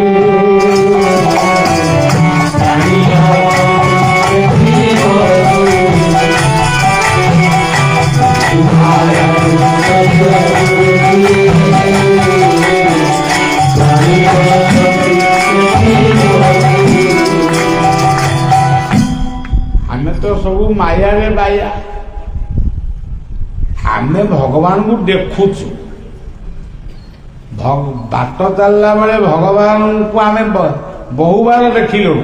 ଆମେ ତ ସବୁ ମାୟାରେ ବାୟା। ଆମେ ଭଗବାନଙ୍କୁ ଦେଖୁଛୁ, ବାଟ ଚାଲିଲା ବେଳେ ଭଗବାନଙ୍କୁ ଆମେ ବହୁବାର ଦେଖିଲୁ।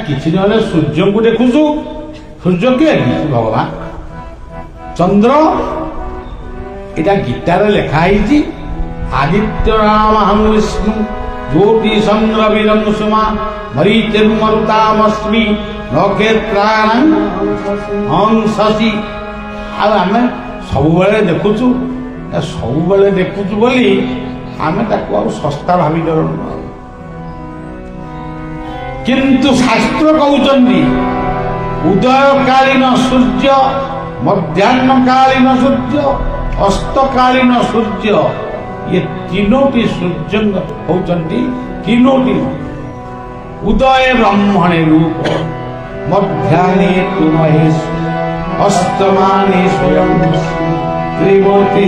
କିଛି ନହେଲେ ସୂର୍ଯ୍ୟଙ୍କୁ ଦେଖୁଛୁ, ସୂର୍ଯ୍ୟ କିଏ? ଭଗବାନ। ଚନ୍ଦ୍ର, ଏଇଟା ଗୀତାରେ ଲେଖା ହେଇଛି। ଆଦିତ୍ୟ ନାମ ହଂ ବିଷ୍ଣୁ ଜ୍ୟୋତି ଚନ୍ଦ୍ର ବୀରଂ ସୁମା ମରୀଚିର୍ମରୁତାମସ୍ମି ନକ୍ଷତ୍ରାଣାଂ ହଂ ଶଶି। ଆଉ ଆମେ ସବୁବେଳେ ଦେଖୁଛୁ, ସବୁବେଳେ ଦେଖୁଛୁ ବୋଲି ଆମେ ତାକୁ ଆଉ ଶସ୍ତା ଭାବି ପାରୁନୁ। କିନ୍ତୁ ଶାସ୍ତ୍ର କହୁଛନ୍ତି ଉଦୟକାଳୀନ ସୂର୍ଯ୍ୟ, ମଧ୍ୟାହ୍ନକାଳୀନ ସୂର୍ଯ୍ୟ, ଅସ୍ତକାଳୀନ ସୂର୍ଯ୍ୟ, ଇଏ ତିନୋଟି ସୂର୍ଯ୍ୟ ହଉଛନ୍ତି ତିନୋଟି। ଉଦୟ ବ୍ରହ୍ମଣେ ରୂପ, ମଧ୍ୟାହ୍ନେ ତୁ ମହେଶ, ଅଷ୍ଟମାନି ସ୍ୱୟଂ ତ୍ରିମୂର୍ତ୍ତି।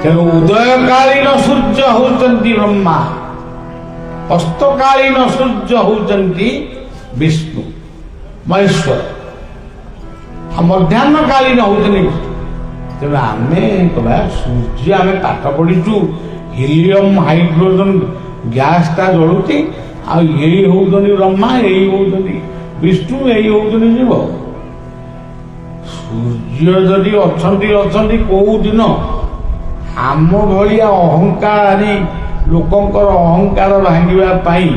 ତେଣୁ ଉଦୟକାଳୀନ ସୂର୍ଯ୍ୟ ହଉଛନ୍ତି ବ୍ରହ୍ମା, ଅସ୍ତକାଳୀନ ସୂର୍ଯ୍ୟ ହଉଛନ୍ତି ବିଷ୍ଣୁ ମହେଶ୍ୱର, ଆଉ ମଧ୍ୟାହ୍ନକାଳୀନ ହଉଛନ୍ତି ବିଷ୍ଣୁ। ତେଣୁ ଆମେ ସୂର୍ଯ୍ୟ, ଆମେ ପାଠ ପଢିଛୁ ହିଲିୟମ ହାଇଡ୍ରୋଜନ ଗ୍ୟାସଟା ଜଳୁଛି, ଆଉ ଏଇ ହଉଛନ୍ତି ବ୍ରହ୍ମା, ଏଇ ହଉଛନ୍ତି ବିଷ୍ଣୁ, ଏଇ ହଉଛନ୍ତି ଶିବ। ସୂର୍ଯ୍ୟ ଯଦି ଅଛନ୍ତି କୋଉ ଦିନ ଆମ ଭଳିଆ ଅହଙ୍କାରୀ ଲୋକଙ୍କର ଅହଙ୍କାର ଭାଙ୍ଗିବା ପାଇଁ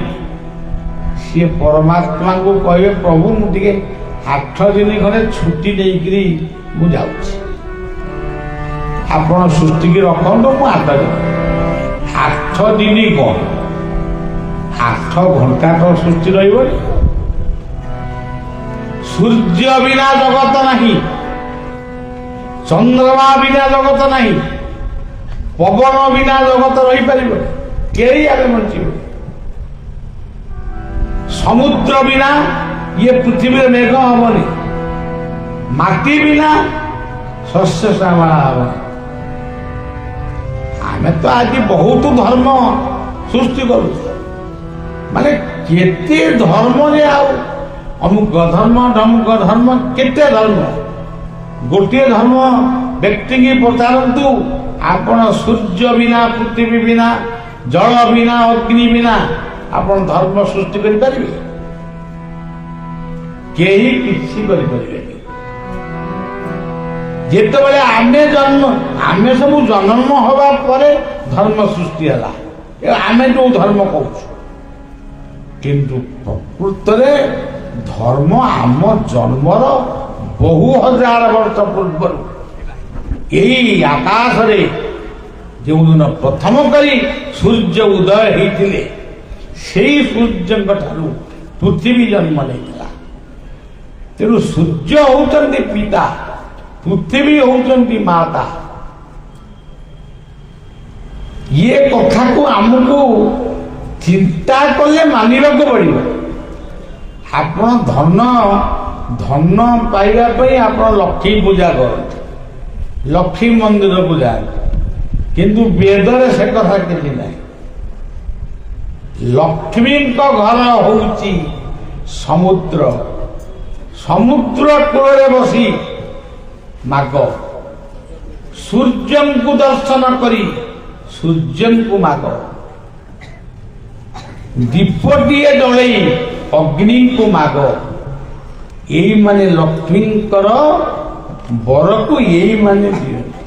ସିଏ ପରମାତ୍ମାଙ୍କୁ କହିବେ, ପ୍ରଭୁ ମୁଁ ଟିକେ 8 ଦିନ ଖଣ୍ଡେ ଛୁଟି ନେଇକିରି ମୁଁ ଯାଉଛି, ଆପଣ ସୃଷ୍ଟିକି ରଖନ୍ତୁ, ମୁଁ 8 ଦିନ। 8 ଦିନ କଣ, 8 ଘଣ୍ଟା ତ ସୃଷ୍ଟି ରହିବନି। ସୂର୍ଯ୍ୟ ବିନା ଜଗତ ନାହିଁ, ଚନ୍ଦ୍ରମା ବିନା ଜଗତ ନାହିଁ, ପବନ ବିନା ଜଗତ ରହିପାରିବ, କେହି ଆମେ ବଞ୍ଚିବ। ସମୁଦ୍ର ବିନା ଇଏ ପୃଥିବୀରେ ମେଘ ହବନି, ମାଟି ବିନା ଶସ୍ୟ ଶ୍ୟାମଳା ହବନି। ଆମେ ତ ଆଜି ବହୁତ ଧର୍ମ ସୃଷ୍ଟି କରୁଛୁ, ମାନେ କେତେ ଧର୍ମରେ, ଆଉ ଅମୁକ ଧର୍ମ ଢମୁକ ଧର୍ମ, କେତେ ଧର୍ମ। ଗୋଟିଏ ଧର୍ମ ବ୍ୟକ୍ତିକି ପଚାରନ୍ତୁ, ଆପଣ ସୂର୍ଯ୍ୟ ବିନା, ପୃଥିବୀ ବିନା, ଜଳ ବିନା, ଅଗ୍ନି ବିନା ଆପଣ ଧର୍ମ ସୃଷ୍ଟି କରିପାରିବେ? କେହି କିଛି କରିପାରିବେନି। ଯେତେବେଳେ ଆମେ ସବୁ ଜନ୍ମ ହେବା ପରେ ଧର୍ମ ସୃଷ୍ଟି ହେଲା, ଆମେ ଯୋଉ ଧର୍ମ କହୁଛୁ, କିନ୍ତୁ ପ୍ରକୃତରେ ଧର୍ମ ଆମ ଜନ୍ମର ବହୁ ହଜାର ବର୍ଷ ପୂର୍ବରୁ ଏଇ ଆକାଶରେ ଯେଉଁଦିନ ପ୍ରଥମ କରି ସୂର୍ଯ୍ୟ ଉଦୟ ହେଇଥିଲେ, ସେଇ ସୂର୍ଯ୍ୟଙ୍କ ଠାରୁ ପୃଥିବୀ ଜନ୍ମ ନେଇଥିଲା। ତେଣୁ ସୂର୍ଯ୍ୟ ହଉଛନ୍ତି ପିତା, ପୃଥିବୀ ହଉଛନ୍ତି ମାତା। ଇଏ କଥାକୁ ଆମକୁ ଚିନ୍ତା କଲେ ମାନିବାକୁ ପଡ଼ିବ। ଆପଣ ଧନ ପାଇବା ପାଇଁ ଆପଣ ଲକ୍ଷ୍ମୀ ପୂଜା କରନ୍ତି, ଲକ୍ଷ୍ମୀ ମନ୍ଦିରକୁ ଯାଆନ୍ତି, କିନ୍ତୁ ବେଦରେ ସେ କଥା କିଛି ନାହିଁ। ଲକ୍ଷ୍ମୀଙ୍କ ଘର ହଉଛି ସମୁଦ୍ର, ସମୁଦ୍ର କୂଳରେ ବସି ମାଗ, ସୂର୍ଯ୍ୟଙ୍କୁ ଦର୍ଶନ କରି ସୂର୍ଯ୍ୟଙ୍କୁ ମାଗ, ଦୀପଟିଏ ଜଳେଇ ଅଗ୍ନିଙ୍କୁ ମାଗ। ଏଇମାନେ ଲକ୍ଷ୍ମୀଙ୍କର ବରକୁ ଏଇମାନେ ଦିଅନ୍ତି।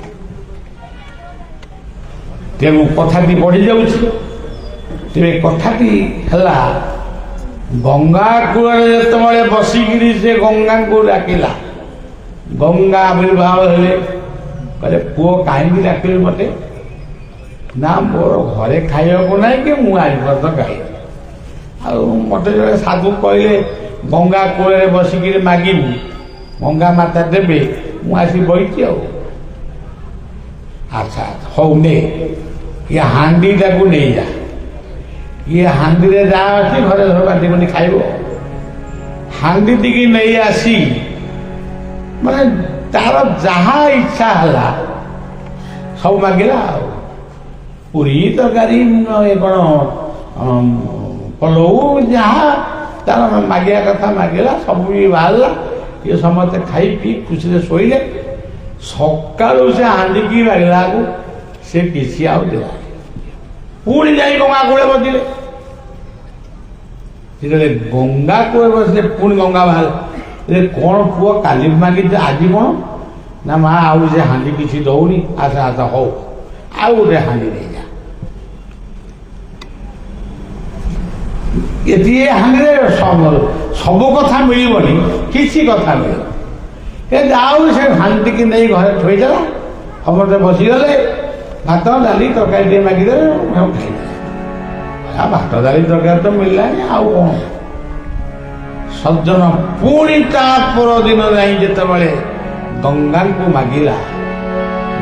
ତେଣୁ କଥାଟି ବଢି ଯାଉଛି। ତେବେ କଥାଟି ହେଲା, ଗଙ୍ଗା କୂଳରେ ଯେତେବେଳେ ବସିକିରି ସେ ଗଙ୍ଗାଙ୍କୁ ଡାକିଲା, ଗଙ୍ଗା ଆବିର୍ଭାବ ହେଲେ, କହିଲେ ପୁଅ କାହିଁକି ଡାକିଲି ମତେ? ନା ମୋର ଘରେ ଖାଇବାକୁ ନାହିଁ କି ମୁଁ ଆଜି ପର୍ଯ୍ୟନ୍ତ ଖାଇବି। ଆଉ ମତେ ଜଣେ ସାଧୁ କହିଲେ ଗଙ୍ଗା କୂଳରେ ବସିକିରି ମାଗିବୁ, ଗଙ୍ଗା ମାତା ଦେବେ, ମୁଁ ଆସି ବଇଛି ଆଉ। ଆଚ୍ଛା ହଉ ନେ, ଇଏ ହାଣ୍ଡିଟାକୁ ନେଇଯା, ଇଏ ହାଣ୍ଡିରେ ଯାହା ଅଛି ଘରେ ସବୁ ବାଟି ବୁଟି ଖାଇବ। ହାଣ୍ଡିଟିକି ନେଇ ଆସି ମାନେ ତାର ଯାହା ଇଚ୍ଛା ହେଲା ସବୁ ମାଗିଲା। ଆଉ ପୁରୀ ତରକାରୀ କଣ ପଲଉ ଯାହା ତାର ମାଗିବା କଥା ମାଗିଲା, ସବୁ ବି ବାହାରିଲା। ଇଏ ସମସ୍ତେ ଖାଇ ପିଇ ଖୁସିରେ ଶୋଇଲେ। ସକାଳୁ ସେ ହାଣ୍ଡିକି ମାଗିଲାକୁ ସେ କିଛି ଆଉ ଦେଲା। ପୁଣି ଯାଇ ଗଙ୍ଗା କୂଳେ ବସିଲେ। ଯେତେବେଳେ ଗଙ୍ଗା କୂଳେ ବସିଲେ ପୁଣି ଗଙ୍ଗା ବାହାରିଲେ, କଣ ପୁଅ କାଲି ମାଗିଛ ଆଜି କଣ? ନା ମା ଆଉ ସେ ହାଣ୍ଡି କିଛି ଦଉନି। ଆଚ୍ଛା ଆଚ୍ଛା ହଉ ଆଉ ଗୋଟେ ହାଣ୍ଡି ନେଇଯା। ଏ ହାଣ୍ଡିରେ ସବୁ କଥା ମିଳିବନି, କିଛି କଥା ମିଳିବ। ଯାଉ ସେ ହାଣ୍ଡିକି ନେଇ ଘରେ ଥୋଇଦେଲା। ସମସ୍ତେ ବସିଗଲେ। ଭାତ ଡାଲି ତରକାରୀ ଟିକେ ମାଗିଦେଲେ, ଖାଇଦେଲେ। ଭାତ ଡାଲି ତରକାରୀ ତ ମିଳିଲାନି, ଆଉ କଣ? ସଜ୍ଜନ ପୁଣି ତା ପରଦିନ ଯାଇ ଯେତେବେଳେ ଗଙ୍ଗାଙ୍କୁ ମାଗିଲା,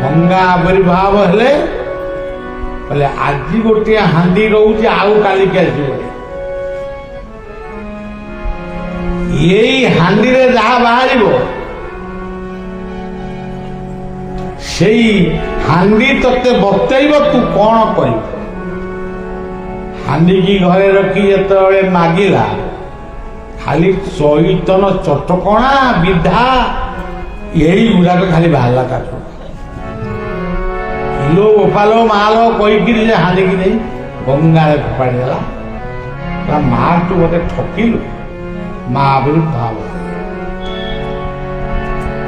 ଗଙ୍ଗା ଆବିର୍ଭାବ ହେଲେ, କହିଲେ ଆଜି ଗୋଟିଏ ହାଣ୍ଡି ରହୁଛି, ଆଉ କାଲିକି ଆସିବ। ଏଇ ହାଣ୍ଡିରେ ଯାହା ବାହାରିବ ସେଇ ହାଣ୍ଡି ତତେ ବତେଇବ ତୁ କଣ କରିବୁ। ହାଣ୍ଡିକି ଘରେ ରଖି ଯେତେବେଳେ ମାଗିଲା, ଖାଲି ଚୈତନ ଚଟକଣା ବିଧା ଏଇଗୁଡାକ ଖାଲି ବାହାରିଲା। ତାକୁ ଇଲୋ ଗୋପାଲୋ ମାଲୋ କହିକିରି ସେ ହାଣ୍ଡିକି ନେଇ ଗଙ୍ଗାରେ ଫୋପାଡ଼ି ଦେଲା। ମା ତୁ ମୋତେ ଠକିଲୁ। ମା ଆବିର୍ଭାବ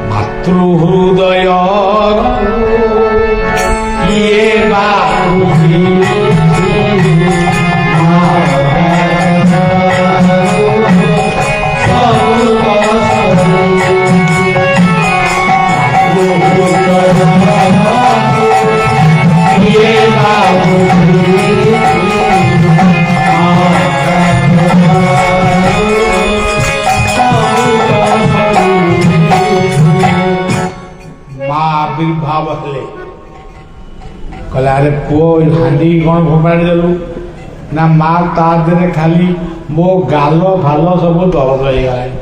ମାତୃହୃଦୟ କିଏ ବା ଆବିର୍ଭାବ ହେଲେ, କହିଲେ ଆରେ ପୁଅ ହାଣ୍ଡି କଣ ଫୋପାଡ଼ି ଦେଲୁ? ନା ମା ତା ଦେହରେ ଖାଲି ମୋ ଗାଲ ଫାଲ ସବୁ ଦରଜ ହେଇଗଲାଣି,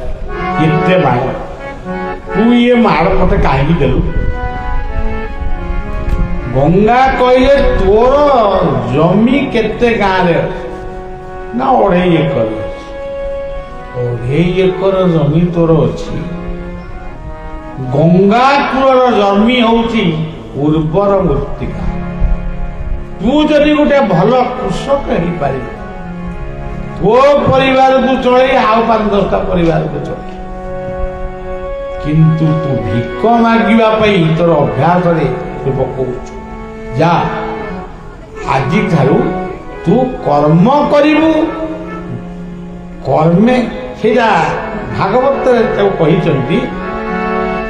ଏତେ ମାଡ଼। ତୁ ଇଏ ମାଡ଼ ମତେ କାହିଁକି ଦେଲୁ? ଗଙ୍ଗା କହିଲେ ତୋର ଜମି କେତେ ଗାଁରେ ଅଛି? ନା 2.5 ଏକର ଅଛି। 2.5 ଏକର ଜମି ତୋର ଅଛି। ଗଙ୍ଗା କୂଳର ଜମି ହଉଛି ଉର୍ବର ମୃତ୍ତିକା। ତୁ ଯଦି ଗୋଟେ ଭଲ କୃଷକ ହେଇପାରିବୁ, ତୋ ପରିବାରକୁ ଚଳେଇ ଆଉ 5-10ଟା ପରିବାରକୁ ଚଳେଇ। କିନ୍ତୁ ତୁ ଭିକ ମାଗିବା ପାଇଁ ତୋର ଅଭ୍ୟାସରେ ତୁ ପକଉଛୁ। ଯା ଆଜିଠାରୁ ତୁ କର୍ମ କରିବୁ। କର୍ମେ ସେଇଟା ଭାଗବତରେ ତାକୁ କହିଛନ୍ତି,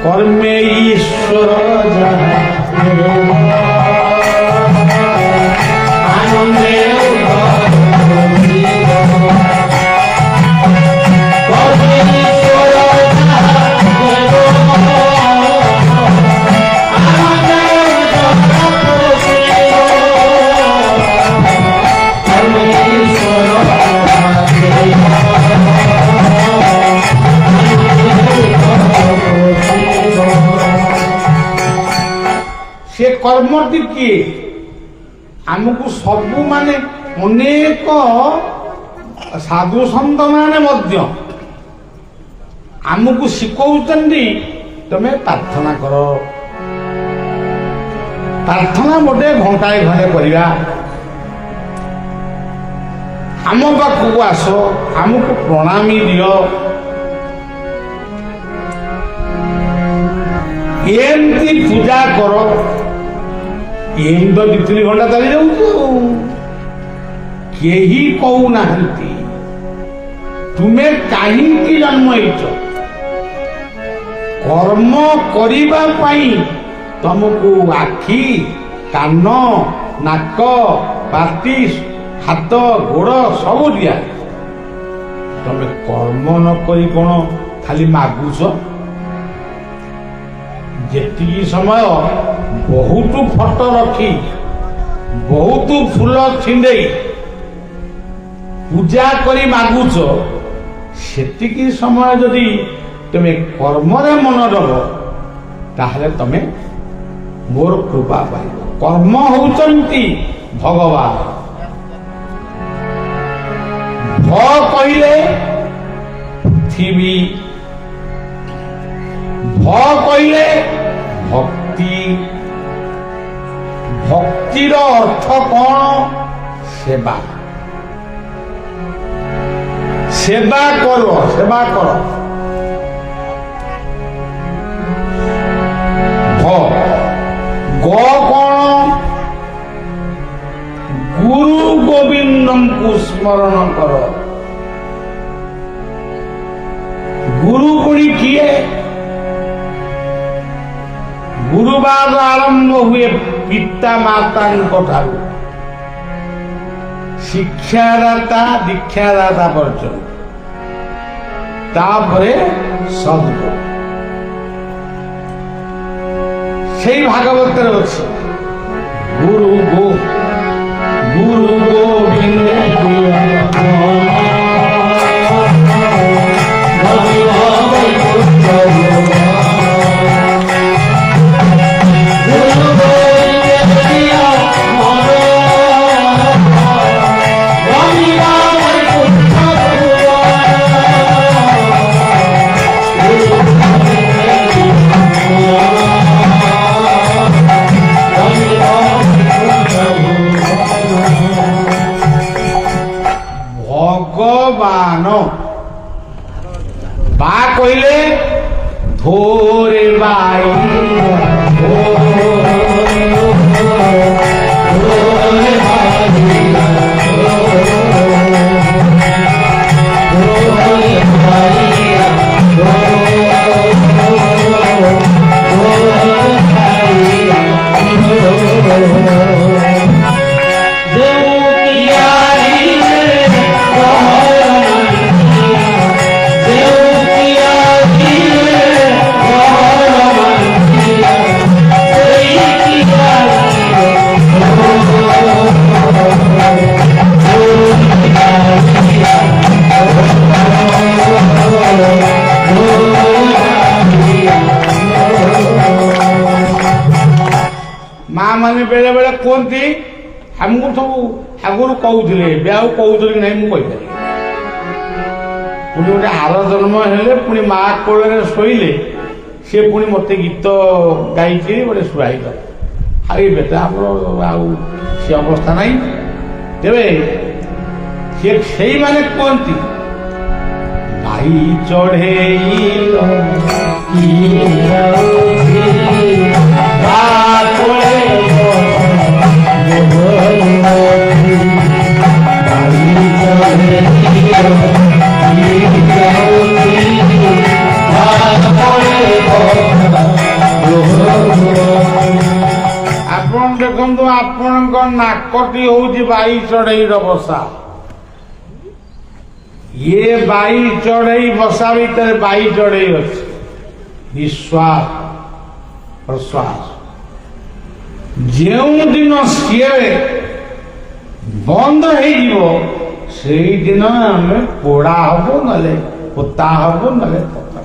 କର୍ମେ ଈଶ୍ୱର से कर्मटी किए आमको सबू माने अनेक साधु सन्त माने मध्य आमको शिखौचंदी तमे प्रार्थना कर। प्रार्थना गोटे घंटाए घंटे करिया। आम पाखक आस, आमको प्रणामी दियो। एमती पूजा कर। एम तो 2-3 घंटा चली जाऊ केही कहू नाहंती तुम्हें काहींकी जन्म हेच। कर्म करिबा पाई तुमको आखि कान नाक पाटी हाथ गोड़ सब दिया। तुम कर्म न करी कौन खाली मागुच। जेतिकी समय बहुत फटो रखी बहुत फूल छिंडे पूजा करी मागुच, सेतिकी समय जदि तुम कर्मरे मन रह ताहले तमे मोर कृपा पाइब। कर्म होउचंती भगवान। भ कहले पृथ्वी, भ कहले भक्ति। भक्तिर अर्थ कौन? सेवा। सेवा करो, सेवा करो। ग कौन? गुरु गोविंदम को स्मरण करो। गुरु पुणी किए? गुरुवार आरंभ हुए पिता माता ठारू शिक्षादाता दीक्षादाता पर्यंत, तापरे सद्गुरु। से भागवत गुरु गोविंद बा कहले धोरे बाई माँ मैंने बेले बेले कहती हमको सब आगुरी कहते कहते कि नहीं मुझे पुणी गोटे आर जन्म हेले पुणी माँ कोल शोले सी पुणी मत गीत गाई गोटे शुआई बेटा आम सी अवस्था ना तेरे से माने कहती भाई चढ़े आपण देखु आपण नाकटी हूँ बाई चढ़ई बसा। ये बाई चढ़ई बसा भीतर बाई चढ़ई अच्छे निश्वास प्रश्वास। जो दिन सी बंद हो दिन आम पोड़ा हम ना पोता हम ना पता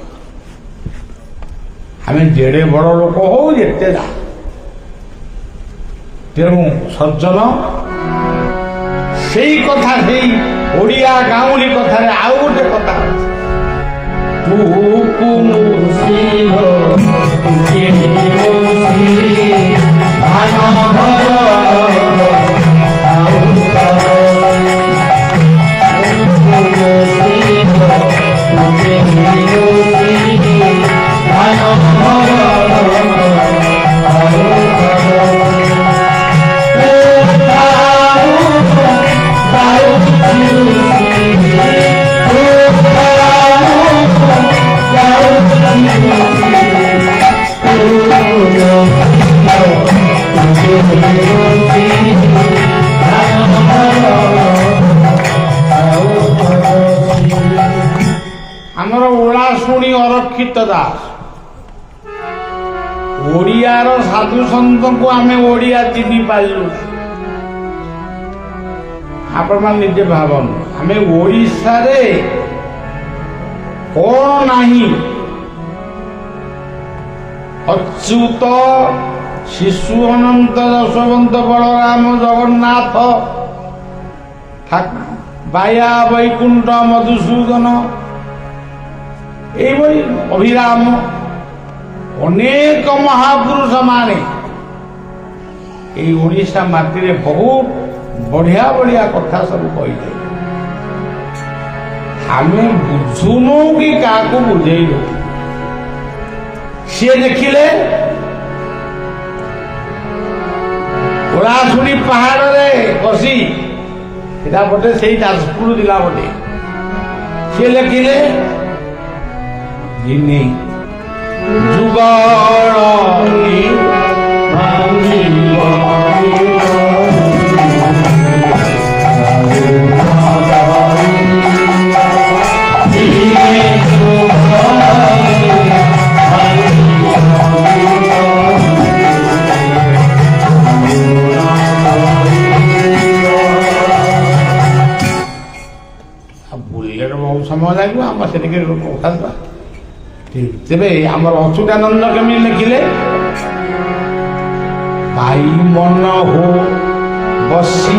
आम जेड़े बड़ लोक हो जिते तेणु सज्जन से कथा से ओडिया गाउली कथार आउ गोटे कथा आमर ओलाशुणी अरक्षित दास ओडियार साधु सन्त को आम ओडिया चिन्ह पालु। आपण मैंने निजे भावन आम ओडिशा रे कौन नहीं ଅଚ୍ୟୁତ, ଶିଶୁ ଅନନ୍ତ, ଯଶୋବନ୍ତ, ବଳରାମ, ଜଗନ୍ନାଥ, ବାୟା, ବୈକୁଣ୍ଠ, ମଧୁସୂଦନ, ଏଇଭଳି ଅଭିରାମ, ଅନେକ ମହାପୁରୁଷ ମାନେ ଏଇ ଓଡ଼ିଶା ମାଟିରେ ବହୁତ ବଢିଆ ବଢିଆ କଥା ସବୁ କହିଲେ। ଆମେ ବୁଝୁନୁ କି କାହାକୁ ବୁଝେଇଲୁ। ସିଏ ଦେଖିଲେ ଓଳାଶୁଣୀ ପାହାଡରେ ବସି, ସେଟା ଗୋଟେ ସେଇ ଯାଜପୁର ଜିଲ୍ଲା ଗୋଟେ, ସିଏ ଲେଖିଲେ ଦିନେ ଯୁଗଳ ବହୁତ ସମୟ ଲାଗିବ, ଆମର ସେଠିକି କଥା। ତେବେ ଆମର ଅଚ୍ୟୁତାନନ୍ଦ କେମିତି ଲେଖିଲେ? ଭାଇ ମନ ହୋ ବସି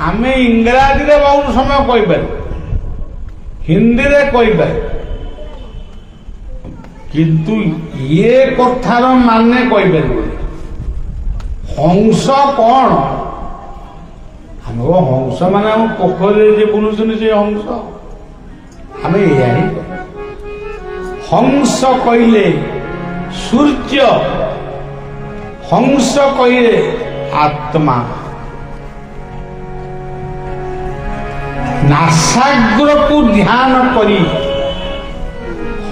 ଆମେ ଇଂରାଜୀରେ ବହୁତ ସମୟ କହିପାରୁ, ହିନ୍ଦୀରେ କହିପାରୁ, କିନ୍ତୁ ଇଏ କଥାର ମାନେ କହିପାରିବୁ। ହଂସ କଣ? ଆମେ ହଂସ ମାନେ ଆମ ପୋଖରୀରେ ଯେ ବୁଲୁଛନ୍ତି ସେ ହଂସ, ଆମେ ଏଇଆ ହିଁ। ହଂସ କହିଲେ ସୂର୍ଯ୍ୟ, ହଂସ କହିଲେ ଆତ୍ମା। ନାସାଗ୍ରକୁ ଧ୍ୟାନ କରି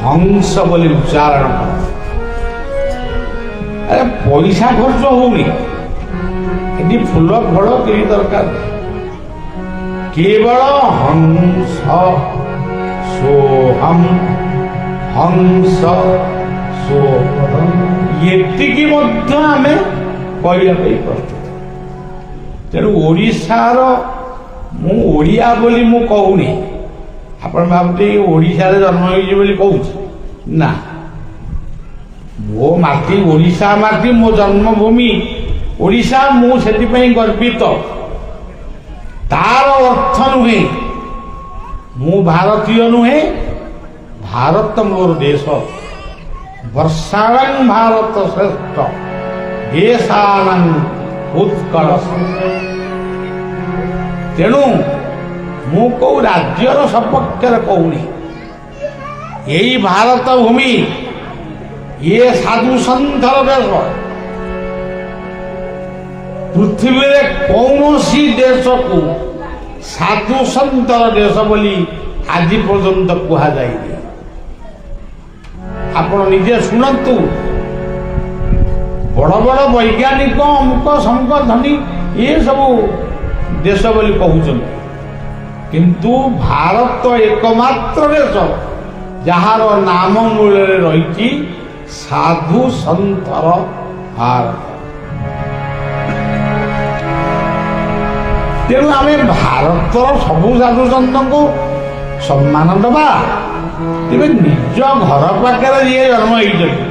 ହଂସ ବୋଲି ଉଚ୍ଚାରଣ କର। ଆରେ ପଇସା ଖର୍ଚ୍ଚ ହଉନି, ଏଠି ଫୁଲ ଫଳ କେହି ଦରକାର, କେବଳ ହଂସ ସୋହମ୍, ହଂସ ସୋହମ୍, ଏତିକି ମଧ୍ୟ ଆମେ କହିବା ପାଇଁ ପ୍ରସ୍ତୁତ। ତେଣୁ ଓଡ଼ିଶାର, ମୁଁ ଓଡ଼ିଆ ବୋଲି ମୁଁ କହୁନି, ଆପଣ ଭାବୁଛନ୍ତି ଓଡ଼ିଶାରେ ଜନ୍ମ ହେଇଛି ବୋଲି କହୁଛି ନା। ମୋ ମାଟି ଓଡ଼ିଶା ମାଟି, ମୋ ଜନ୍ମଭୂମି ଓଡ଼ିଶା, ମୁଁ ସେଥିପାଇଁ ଗର୍ବିତ। ତାର ଅର୍ଥ ନୁହେଁ ମୁଁ ଭାରତୀୟ ନୁହେଁ, ଭାରତ ମୋର ଦେଶ। ବର୍ଷାଳଂ ଭାରତ ଶ୍ରେଷ୍ଠ ଦେଶାନଂ ଉତ୍କଳ। ତେଣୁ ମୁଁ କୋଉ ରାଜ୍ୟର ସପକ୍ଷରେ କହୁନି। ଏଇ ଭାରତ ଭୂମି, ଇଏ ସାଧୁ ସନ୍ଥର ଦେଶ। ପୃଥିବୀରେ କୌଣସି ଦେଶକୁ ସାଧୁ ସନ୍ଥର ଦେଶ ବୋଲି ଆଜି ପର୍ଯ୍ୟନ୍ତ କୁହାଯାଇନି। ଆପଣ ନିଜେ ଶୁଣନ୍ତୁ, ବଡ଼ ବଡ଼ ବୈଜ୍ଞାନିକ ଅମୁକ ସମୁକ ଧନୀ ଏ ସବୁ ଦେଶ ବୋଲି କହୁଛନ୍ତି, କିନ୍ତୁ ଭାରତ ଏକମାତ୍ର ଦେଶ ଯାହାର ନାମ ମୂଳରେ ରହିଛି ସାଧୁ ସନ୍ଥର ଭାରତ। ତେଣୁ ଆମେ ଭାରତର ସବୁ ସାଧୁ ସନ୍ଥଙ୍କୁ ସମ୍ମାନ ଦେବା। ତେବେ ନିଜ ଘର ପାଖରେ ଯିଏ ଜନ୍ମ ହେଇଛନ୍ତି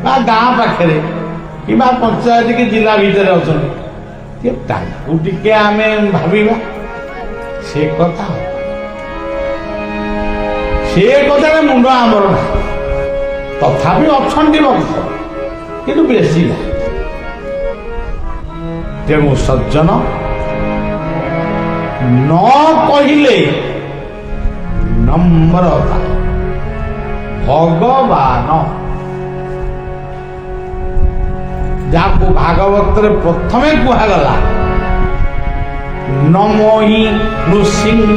ବା ଗାଁ ପାଖରେ କିମ୍ବା ପଞ୍ଚାୟତ କି ଜିଲ୍ଲା ଭିତରେ ଅଛନ୍ତି, ତାଙ୍କୁ ଟିକେ ଆମେ ଭାବିବା। ସେ କଥାରେ ମୁଣ୍ଡ ଆମର ନାହିଁ। ତଥାପି ଅଛନ୍ତି ଭକ୍ତ, କିନ୍ତୁ ବେଶୀ ନାହିଁ। ତେଣୁ ସଜ୍ଜନ ନ କହିଲେ ନମ୍ରତା, ଭଗବାନ ଯାହାକୁ ଭାଗବତରେ ପ୍ରଥମେ କୁହାଗଲା ନମୋ ନୃସିଂହ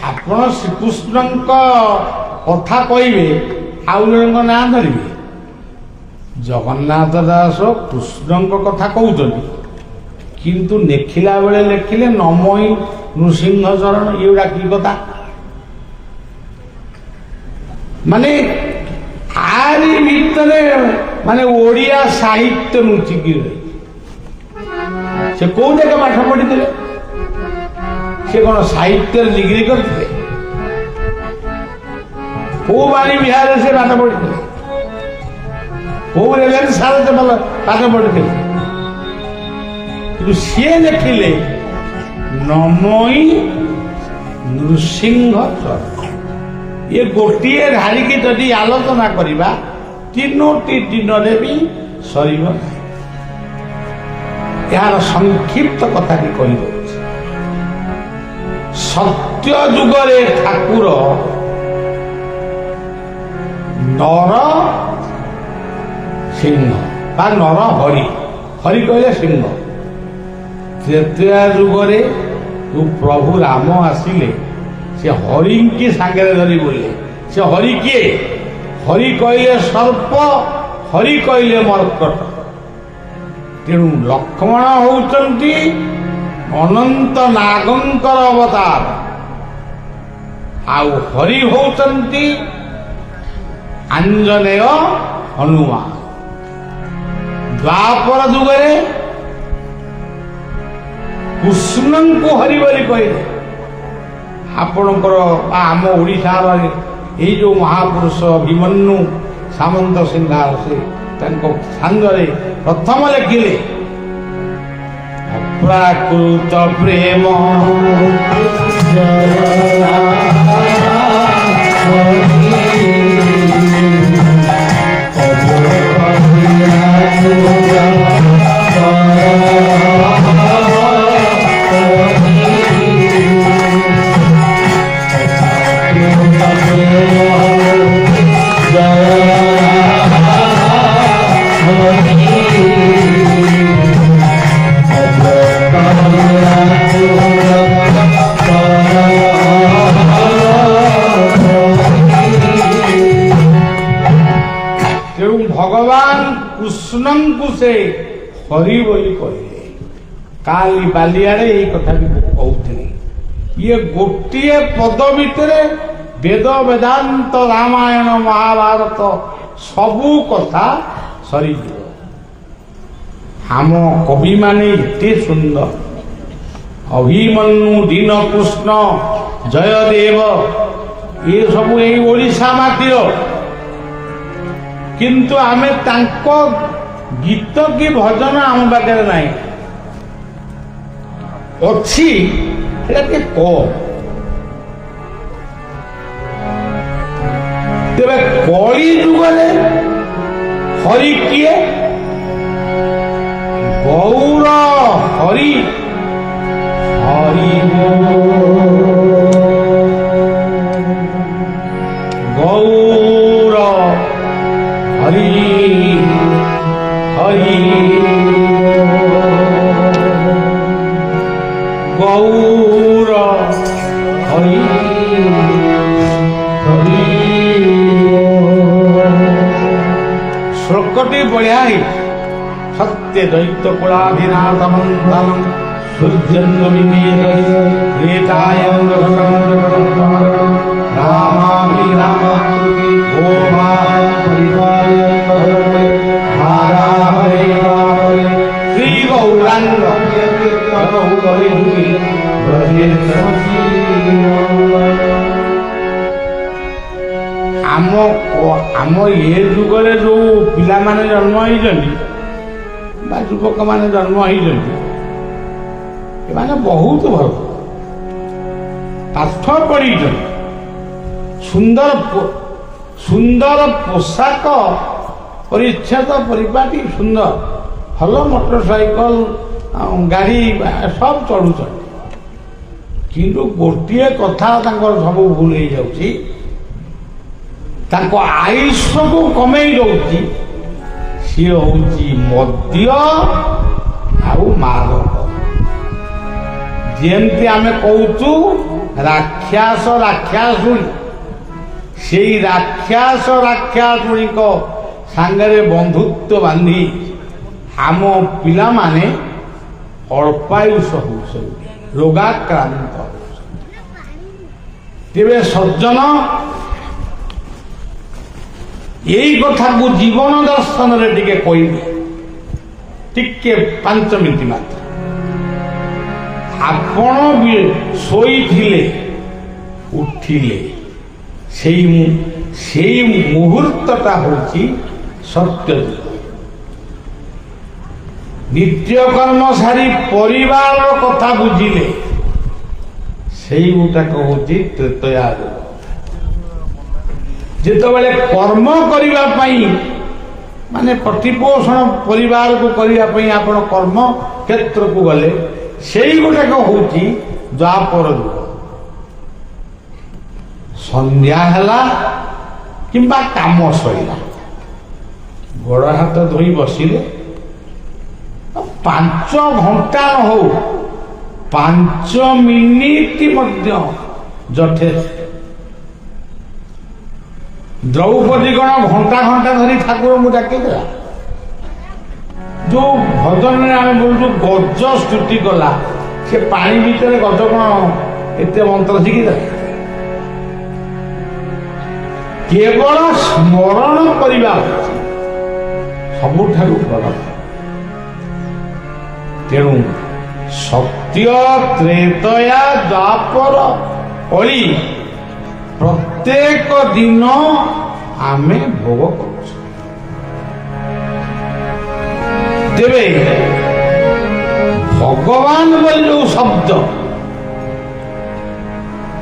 ଆପଣ ଶ୍ରୀକୃଷ୍ଣଙ୍କ କଥା କହିବେ ଆଉ ଜଣଙ୍କ ନାଁ ଧରିବେ। ଜଗନ୍ନାଥ ଦାସ କୃଷ୍ଣଙ୍କ କଥା କହୁଛନ୍ତି କିନ୍ତୁ ଲେଖିଲା ବେଳେ ଲେଖିଲେ ନମୋ ନୃସିଂହ ଚରଣ। ଏଗୁଡ଼ା କି କଥା? ମାନେ ଆରି ଭିତରେ ମାନେ ଓଡ଼ିଆ ସାହିତ୍ୟ ଲୁଚିକି ରହିଛି। ସେ କୋଉ ଜାଗା ପାଠ ପଢିଥିଲେ? ସେ କଣ ସାହିତ୍ୟରେ ଡିଗ୍ରୀ କରିଥିଲେ? କୋଉ ବାଣୀ ବିହାରରେ ସେ ପାଠ ପଢିଥିଲେ? କୋଉ ରେଭେନ୍ସାରେ ସେ ଭଲ ପାଠ ପଢିଥିଲେ? କିନ୍ତୁ ସିଏ ଲେଖିଲେ ନମୋ ନୃସିଂହ ଚରଣ। ଏ ଗୋଟିଏ ଧାଡ଼ିକି ଯଦି ଆଲୋଚନା କରିବା 3ଟି ଦିନରେ ବି ସରିବ ନାହିଁ। ଏହାର ସଂକ୍ଷିପ୍ତ କଥାଟି କହିଦେଉଛି। ସତ୍ୟ ଯୁଗରେ ଠାକୁର ନର ସିଂହ ବା ନର ହରି, ହରି କହିଲେ ସିଂହ। ତ୍ରେତୟା ଯୁଗରେ ଯୋଉ ପ୍ରଭୁ ରାମ ଆସିଲେ ସେ ହରିଙ୍କି ସାଙ୍ଗରେ ଧରି ବୋଲେ। ସେ ହରି କିଏ? ହରି କହିଲେ ସର୍ପ, ହରି କହିଲେ ମର୍କଟ। ତେଣୁ ଲକ୍ଷ୍ମଣ ହଉଛନ୍ତି ଅନନ୍ତ ନାଗଙ୍କର ଅବତାର, ଆଉ ହରି ହଉଛନ୍ତି ଆଞ୍ଜନେୟ ହନୁମାନ। ଦ୍ୱାପର ଯୁଗରେ କୃଷ୍ଣଙ୍କୁ ହରି ବୋଲି କହିଲେ। ଆପଣଙ୍କର ଆମ ଓଡ଼ିଶାର ଏଇ ଯୋଉ ମହାପୁରୁଷ ଅଭିମନ୍ୟୁ ସାମନ୍ତ ସିଂହାର ସେ ତାଙ୍କ ସାଙ୍ଗରେ ପ୍ରଥମ ଲେଖିଲେ ଅପ୍ରାକୃତ ପ୍ରେମ ଭଗବାନ କୃଷ୍ଣଙ୍କୁ ସେ ହରି ବୋଲି କହିଲେ। କାଲି ବାଲିଆରେ ଏଇ କଥାଟି କହୁଥିଲି। ଇଏ ଗୋଟିଏ ପଦ ଭିତରେ ବେଦ ବେଦାନ୍ତ ରାମାୟଣ ମହାଭାରତ ସବୁ କଥା ସରିଯିବ। ଆମ କବିମାନେ ଏତେ ସୁନ୍ଦର। ଅଭିମନ୍ୟୁ ଦୀନ କୃଷ୍ଣ ଜୟଦେବ ଏ ସବୁ ଏଇ ଓଡ଼ିଶା ମାଟିର। କିନ୍ତୁ ଆମେ ତାଙ୍କ ଗୀତ କି ଭଜନ ଆମ ପାଖରେ ନାହିଁ, ଅଛି ସେଟା ଟିକେ କମ୍। ତେବେ କଳି ଯୁଗରେ ହରି କିଏ? ଗୌର ହରି, ହରି ଗୌର ହରି ହରି ଗୌର ହରି ହରି। ଶ୍ଲୋକଟି ବଢିଆ ହେଇଛି। ସତ୍ୟ ଦୈତ୍ୟ କୁଳାଧିନାଥ ମନ୍ଥନ ଶ୍ରୀ ଗୌରାଙ୍ଗ ଆମ ଏ ଯୁଗରେ ଯୋଉ ପିଲାମାନେ ଜନ୍ମ ହେଇଛନ୍ତି ବା ଯୁବକମାନେ ଜନ୍ମ ହେଇଛନ୍ତି ଏମାନେ ବହୁତ ଭଲ ପାଠ ପଢିଛନ୍ତି, ସୁନ୍ଦର ସୁନ୍ଦର ପୋଷାକ ପରିଚ୍ଛଦ ପରିପାଟି ସୁନ୍ଦର, ଭଲ ମୋଟର ସାଇକେଲ ଗାଡ଼ି ସବୁ ଚଳୁଛନ୍ତି, କିନ୍ତୁ ଗୋଟିଏ କଥା ତାଙ୍କର ସବୁ ଭୁଲ ହେଇଯାଉଛି, ତାଙ୍କ ଆୟୁଷକୁ କମେଇ ଦଉଛି ସିଏ ହଉଛି ମଦ୍ୟ ଆଉ ମାଦକ। ଯେମିତି ଆମେ କହୁଛୁ ରାକ୍ଷାସ ରାକ୍ଷାସୁଣୀ, ସେଇ ରାକ୍ଷାସ ରାକ୍ଷାସୁଣୀଙ୍କ ସାଙ୍ଗରେ ବନ୍ଧୁତ୍ୱ ବାନ୍ଧି ଆମ ପିଲାମାନେ ଅଳ୍ପାୟୁଷ ହେଉଛନ୍ତି, ରୋଗାକ୍ରାନ୍ତ ହେଉଛନ୍ତି। ତେବେ ସଜ୍ଜନ ଏଇ କଥାକୁ ଜୀବନ ଦର୍ଶନରେ ଟିକେ କହିବି, ଟିକେ 5 ମିନିଟ୍ ମାତ୍ର। ଆପଣ ଶୋଇଥିଲେ ଉଠିଲେ ସେଇ ମୁହୂର୍ତ୍ତଟା ହଉଛି ସତ୍ୟ ଯୁଗ। ନିତ୍ୟକର୍ମ ସାରି ପରିବାର କଥା ବୁଝିଲେ ସେଇ ଗୋଟାକ ହଉଛି ତ୍ରେତୟା ଯୁଗ। ଯେତେବେଳେ କର୍ମ କରିବା ପାଇଁ ମାନେ ପ୍ରତିପୋଷଣ ପରିବାରକୁ କରିବା ପାଇଁ ଆପଣ କର୍ମ କ୍ଷେତ୍ରକୁ ଗଲେ ସେଇ ଗୋଟାକ ହଉଛି ଦ୍ୱାପର ଯୁଗ। ସନ୍ଧ୍ୟା ହେଲା କିମ୍ବା କାମ ସରିଲା, ଗୋଡ଼ ହାତ ଧୋଇ ବସିଲେ 5 ଘଣ୍ଟା ନ ହଉ 5 ମିନିଟ୍ ମଧ୍ୟ ଯଥେଷ୍ଟ। ଦ୍ରୌପଦୀ କଣ ଘଣ୍ଟା ଘଣ୍ଟା ଧରି ଠାକୁରଙ୍କୁ ଡାକିଦେଲା? ଯୋଉ ଭଜନରେ ଆମେ ବୋଲୁଛୁ ଗଜ ସ୍ତୁତି କଲା, ସେ ପାଣି ଭିତରେ ଗଜ କଣ ଏତେ ମନ୍ତ୍ର ଶିଖିଦେଲା? କେବଳ ସ୍ମରଣ କରିବା ସବୁଠାରୁ ବଡ଼। ତେଣୁ ସତ୍ୟ ତ୍ରେତୟା ଦ୍ୱାପର କଳି ପ୍ରତ୍ୟେକ ଦିନ ଆମେ ଭୋଗ କରୁଛୁ। ତେବେ ଭଗବାନ ବୋଲି ଯୋଉ ଶବ୍ଦ,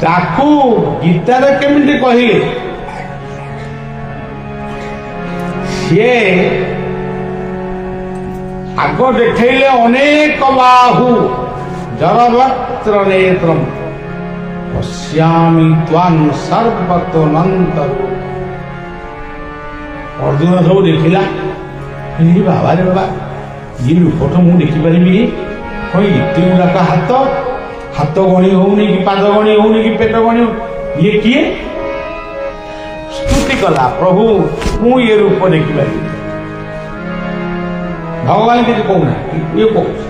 ତାକୁ ଗୀତାରେ କେମିତି କହିଲେ? ସିଏ ଆଗ ଦେଖେଇଲେ ଅନେକ ବାହୁ ଜରବତ୍ର ନେତ୍ରମ୍ ପଶ୍ୟାମି ତ୍ୱାଂ ସର୍ବତୋନନ୍ତରୂପମ୍। ଅର୍ଜୁନ ସବୁ ଦେଖିଲା, ବାବା ରେ ବାବା, ଇଏ ରୂପଟ ମୁଁ ଦେଖିପାରିବି? କଣ ଏତେ ଗୁଡାକ ହାତ ଗଣି ହଉନି କି, ପାଦ ଗଣି ହଉନି କି, ପେଟ ଗଣି ହଉନି, ଇଏ କିଏ? ସ୍ତୁତି କଲା, ପ୍ରଭୁ ମୁଁ ଏ ରୂପ ଦେଖିପାରିବି। ଭଗବାନ କିଛି କହୁନାହାନ୍ତି, ଇଏ କହୁଛି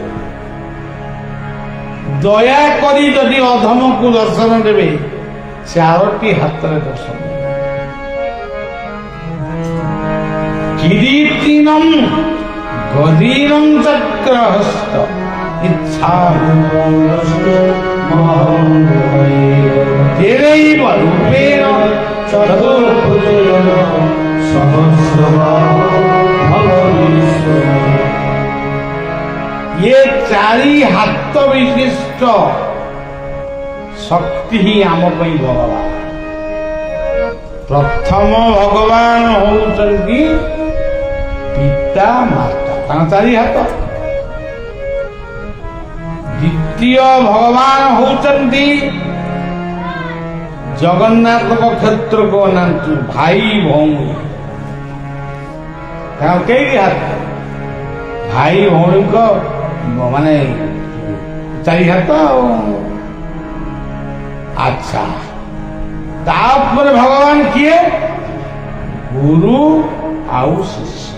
ଦୟାକରି ଯଦି ଅଧମକୁ ଦର୍ଶନ ଦେବେ, 4ଟି ହାତରେ ଦର୍ଶନ ଦେବେ। କିରୀଟିନଂ ଗଦୀରଂ ଚକ୍ରହସ୍ତ ତେରୈବ ରୂପେଣ ଚତୁର୍ଭୁଜେନ ସହସ୍ରବାହୁ ଭଗବୀଶ୍ୱର। ये 4 हाथ विशिष्ट शक्ति ही आम भगवान। प्रथम भगवान होउचंती पिता माता, 4 हाथ। द्वितीय भगवान होउचंती जगन्नाथ क्षेत्र को अनंतु भाई भौणी, कई हाथ? भाई भौणी को माने 4 हाथ। अच्छा, तापर भगवान किए? गुरु आउ शिष्य।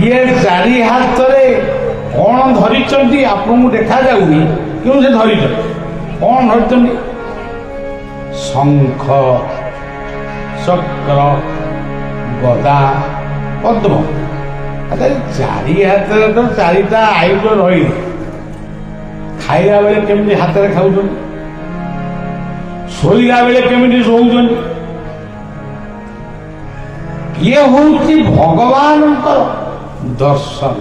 ये 4 हाथ रे कौन धरिचंती आपको देखा जाऊनी, क्यों से धरिचंती? कौन धरिचंती? शंख, चक्र, गदा, पद्म। 4 हाथ तो 4टा आयुध रही। खाइला बेले केमिति हाथ में खाऊन, शोला बेले केमिति शोऊन। ये हूँ भगवान दर्शन।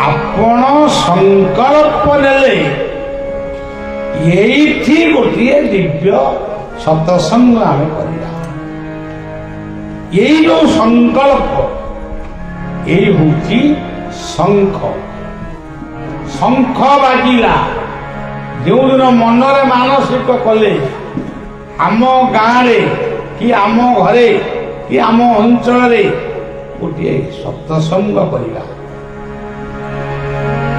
आपण संकल्प नेले ଏଇଠି ଗୋଟିଏ ଦିବ୍ୟ ସତସଙ୍ଗ ଆମେ କରିବା। ଏଇ ଯୋଉ ସଂକଳ୍ପ, ଏଇ ହଉଛି ଶଙ୍ଖ। ଶଙ୍ଖ ବାଜିଲା ଯେଉଁଦିନ ମନରେ ମାନସିକ କଲେ ଆମ ଗାଁରେ କି ଆମ ଘରେ କି ଆମ ଅଞ୍ଚଳରେ ଗୋଟିଏ ସତ୍ସଙ୍ଗ କରିବା,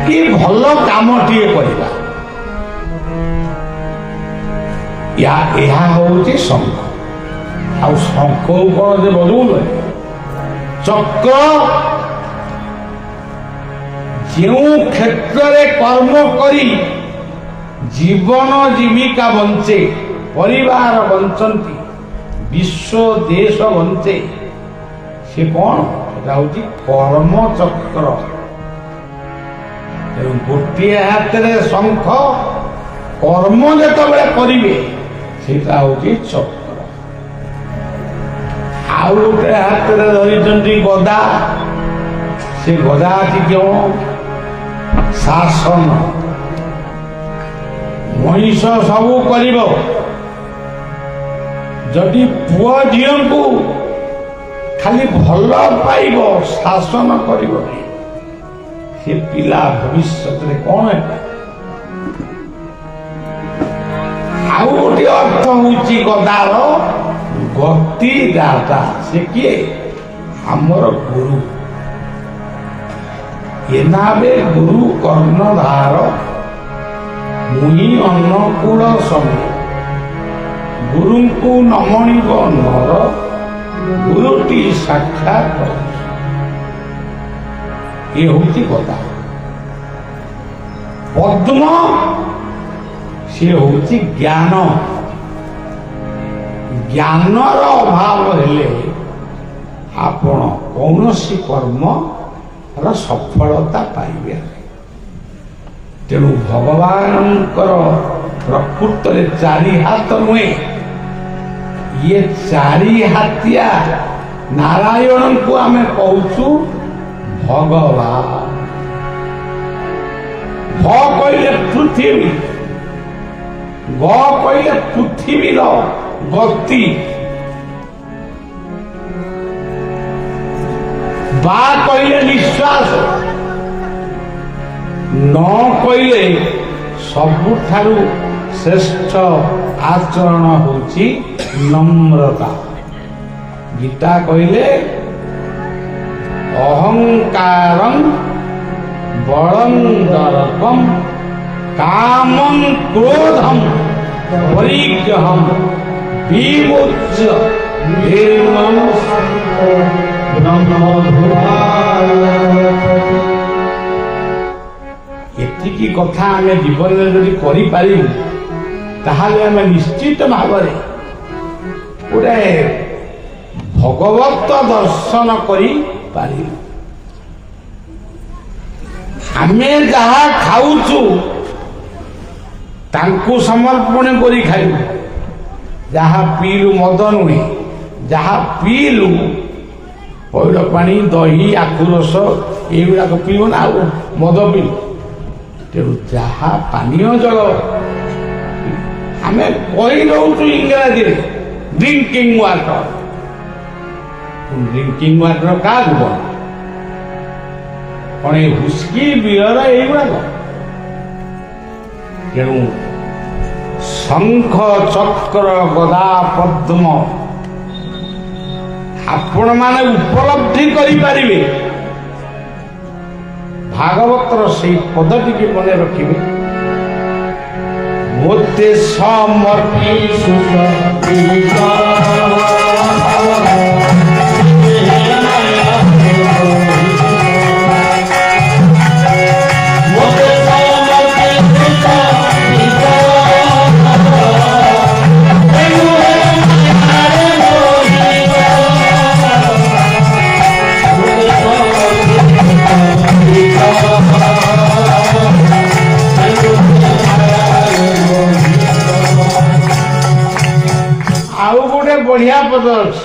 କି ଭଲ କାମଟିଏ କରିବା, ଏହା ହଉଛି ଶଙ୍ଖ। ଆଉ ଶଙ୍ଖ କଣ ଯେ ବଜଉନ ଚକ୍ର, ଯେଉଁ କ୍ଷେତ୍ରରେ କର୍ମ କରି ଜୀବନ ଜୀବିକା ବଞ୍ଚେ, ପରିବାର ବଞ୍ଚନ୍ତି, ବିଶ୍ୱ ଦେଶ ବଞ୍ଚେ, ସେ କଣ? ସେଟା ହଉଛି କର୍ମଚକ୍ର। ତେଣୁ ଗୋଟିଏ ହାତରେ ଶଙ୍ଖ, କର୍ମ ଯେତେବେଳେ କରିବେ ସେଇଟା ହଉଛି ଚକ୍ର। ଆଉ ଗୋଟେ ହାତରେ ଧରିଛନ୍ତି ଗଦା। ସେ ଗଦା ଅଛି କେଉଁ? ଶାସନ। ମଣିଷ ସବୁ କରିବ, ଯଦି ପୁଅ ଝିଅଙ୍କୁ ଖାଲି ଭଲ ପାଇବ, ଶାସନ କରିବ ନାହିଁ, ସେ ପିଲା ଭବିଷ୍ୟତରେ କଣ ହେବ? ଆଉ ଗୋଟିଏ ଅର୍ଥ ହଉଛି ଗଦାର ଗତି ଦାତା। ସେ କିଏ? ଆମର ଗୁରୁ। ଏନାବେ ଗୁରୁ କର୍ଣ୍ଣଧାର, ମୁହିଁ ଅନୁକୂଳ ସମୟ। ଗୁରୁଙ୍କୁ ନମଣିବ ନର, ଗୁରୁଟି ସାକ୍ଷାତ। ଏ ହଉଛି ଗଦା। ପଦ୍ମ, ସିଏ ହଉଛି ଜ୍ଞାନ। ଜ୍ଞାନର ଅଭାବ ହେଲେ ଆପଣ କୌଣସି କର୍ମର ସଫଳତା ପାଇବେ ନାହିଁ। ତେଣୁ ଭଗବାନଙ୍କର ପ୍ରକୃତରେ ଚାରି ହାତ ନୁହେଁ, ଇଏ ଚାରି ହାତିଆ ନାରାୟଣଙ୍କୁ ଆମେ କହୁଛୁ ଭଗବାନ। ଭ କହିଲେ ପୃଥିବୀ, ଗ କହିଲେ ପୃଥିବୀର ଗତି, ବା କହିଲେ ନିଶ୍ୱାସ, ନ କହିଲେ ସବୁଠାରୁ ଶ୍ରେଷ୍ଠ ଆଚରଣ ହଉଛି ନମ୍ରତା। ଗୀତା କହିଲେ ଅହଙ୍କାରଂ ବଳଂ ଦର୍ପଂ କାମଂ କ୍ରୋଧଂ ପରିଗ୍ରହଂ ବିମୁଚ୍ୟ ନିର୍ମମ ଏତିକି କଥା ଆମେ ଜୀବନରେ ଯଦି କରିପାରିବୁ, ତାହେଲେ ଆମେ ନିଶ୍ଚିତ ଭାବରେ ଗୋଟେ ଭଗବତ ଦର୍ଶନ କରିପାରିବୁ। ଆମେ ଯାହା ଖାଉଛୁ ତାଙ୍କୁ ସମର୍ପଣ କରି ଖାଇବୁ। ଯାହା ପିଇଲୁ, ମଦ ନୁହେଁ, ଯାହା ପିଇଲୁ ପଇଡ଼ ପାଣି, ଦହି, ଆଖୁ ରସ, ଏଇଗୁଡ଼ାକ ପିଇବ ନା ଆଉ ମଦ ପିଇବୁ? ତେଣୁ ଯାହା ପାନୀୟ ଜଳ ଆମେ କହି ରହୁଛୁ ଇଂରାଜୀରେ ଡ୍ରିଙ୍କିଂ ୱାଟର। ଡ୍ରିଙ୍କିଂ ୱାଟର କାହାକୁ କଣ? କଣ ଏ ହୁସ୍କି, ବିୟର ଏଇଗୁଡ଼ାକ? ତେଣୁ ଶଙ୍ଖ, ଚକ୍ର, ଗଦା, ପଦ୍ମ ଆପଣମାନେ ଉପଲବ୍ଧି କରିପାରିବେ। ଭାଗବତର ସେଇ ପଦଟିକି ମନେ ରଖିବେ, ମୋତେ ସମର୍ପିଛୁ ବଢିଆ ପଦ ଅଛି,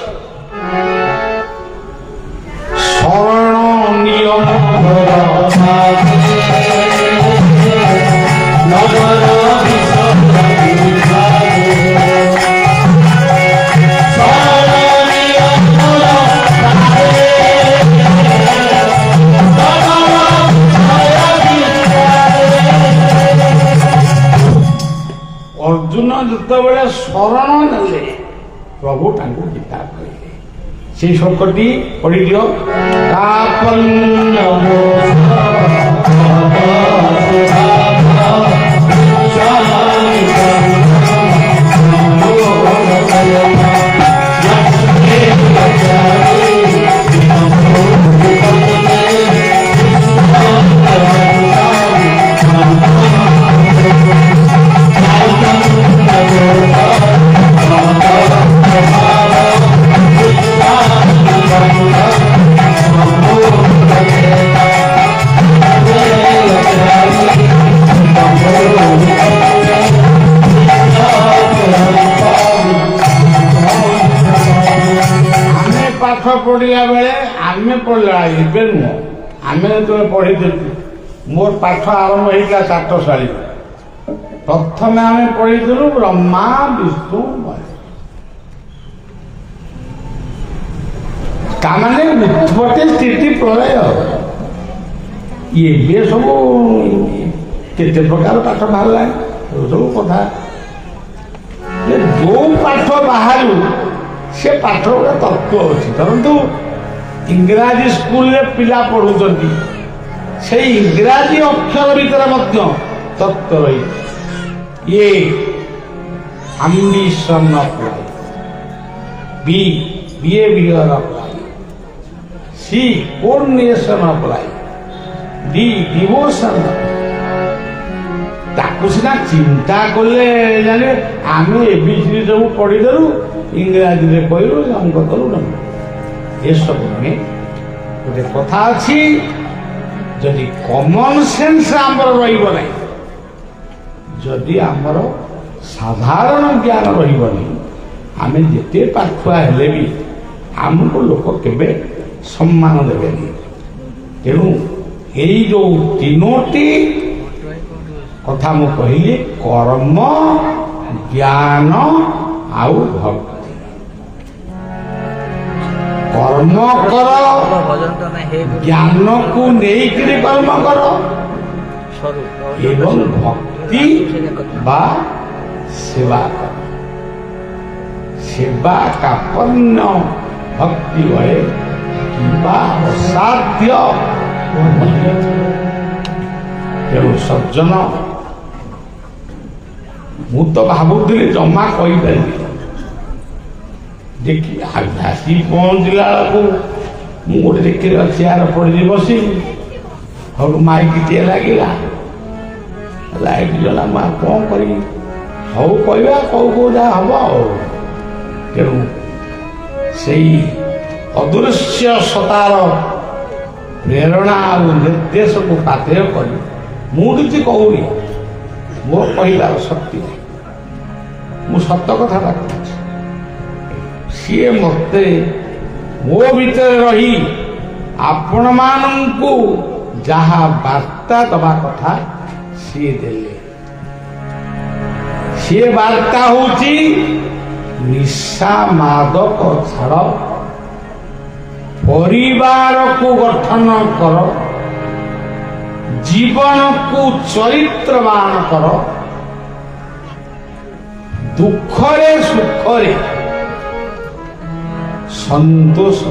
ଶରଣ ନିୟମ ନଗର ଶରଣ ନେଲେ ପ୍ରଭୁ ତାଙ୍କୁ ଗୀତା କହିଲେ। ସେଇ ଶ୍ଲୋକଟି ପଢିଦିଅ। ପଢିଲା ବେଳେ ଆମେ ପଢିଲା ଏବେ ନୁହଁ, ଆମେ ଯେତେବେଳେ ପଢିଥିଲୁ ମୋର ପାଠ ଆରମ୍ଭ ହେଇଥିଲା ଚାଟଶାଳୀ। ପ୍ରଥମେ ଆମେ ପଢିଥିଲୁ ବ୍ରହ୍ମା ବିଷ୍ଣୁ ମହେଶ୍ୱର। ତାମାନେ ଉତ୍ପତ୍ତି ସ୍ଥିତି ପ୍ରଳୟ। ଏବେ ସବୁ କେତେ ପ୍ରକାର ପାଠ ବାହାରିଲାଣି, ସବୁ କଥା। ଯୋଉ ପାଠ ବାହାରୁ ସେ ପାଠ ଗୋଟେ ତତ୍ତ୍ୱ ଅଛି। ଧରନ୍ତୁ ଇଂରାଜୀ ସ୍କୁଲରେ ପିଲା ପଢୁଛନ୍ତି, ସେଇ ଇଂରାଜୀ ଅକ୍ଷର ଭିତରେ ମଧ୍ୟ ତତ୍ତ୍ୱ ରହିଛି। ଏ ambition of life, B behavior of life, C coordination of life, D devotion of life। ତାକୁ ସିନା ଚିନ୍ତା କଲେ ଜାଣିବେ। ଆମେ ଏବିସିଡି ସବୁ ପଢିଦେଲୁ, ଇଂରାଜୀରେ କହିଲୁ, ଅଙ୍କ କଲୁ। ଏସବୁ ନୁହେଁ। ଗୋଟେ କଥା ଅଛି, ଯଦି କମନ ସେନ୍ସ ଆମର ରହିବ ନାହିଁ, ଯଦି ଆମର ସାଧାରଣ ଜ୍ଞାନ ରହିବନି, ଆମେ ଯେତେ ପାଠୁଆ ହେଲେ ବି ଆମକୁ ଲୋକ କେବେ ସମ୍ମାନ ଦେବେନି। ତେଣୁ ଏଇ ଯୋଉ ତିନୋଟି କଥା ମୁଁ କହିଲି, କର୍ମ, ଜ୍ଞାନ ଆଉ ଭକ୍ତି। କର୍ମ କର, ଜ୍ଞାନକୁ ନେଇକିରି କର୍ମ କର, ଏବଂ ଭକ୍ତି ବା ସେବା କର। ସେବା କାପନ୍ୟ ଭକ୍ତି ବଳେ କିମ୍ବା ଅସାଧ୍ୟ। ତେଣୁ ସଜ୍ଜନ, ମୁଁ ତ ଭାବୁଥିଲି ଜମା କହିପାରିବି। ଦେଖି ଆସି ପହଞ୍ଚିଲା ବେଳକୁ ମୁଁ ଗୋଟେ ଦେଖିଲି ଚେୟାର ପଡ଼ିଛି ବସିବି। ହଉ ମାଇକିଟିଏ ଲାଗିଲା, ଲାଇଟ୍ ଜଲା। ମୁଁ ଆଉ କ'ଣ କରିବି? ହଉ କହିବା, କୋଉ କୋଉ ଯାହା ହବ ଆଉ। ତେଣୁ ସେଇ ଅଦୃଶ୍ୟ ସତାର ପ୍ରେରଣା ଆଉ ନିର୍ଦ୍ଦେଶକୁ ପାଥେୟ କରି ମୁଁ କିଛି କହୁନି, ମୋ କହିବାର ଶକ୍ତି ନାହିଁ। ମୁଁ ସତ କଥାଟା କହୁଛି। ସିଏ ମତେ ମୋ ଭିତରେ ରହି ଆପଣମାନଙ୍କୁ ଯାହା ବାର୍ତ୍ତା ଦବା କଥା ସିଏ ଦେଲେ। ସିଏ ବାର୍ତ୍ତା ହଉଛି ନିଶା ମାଦକ ଛାଡ, ପରିବାରକୁ ଗଠନ କର, ଜୀବନକୁ ଚରିତ୍ରବାନ କର, ଦୁଃଖରେ ସୁଖରେ ସନ୍ତୋଷ।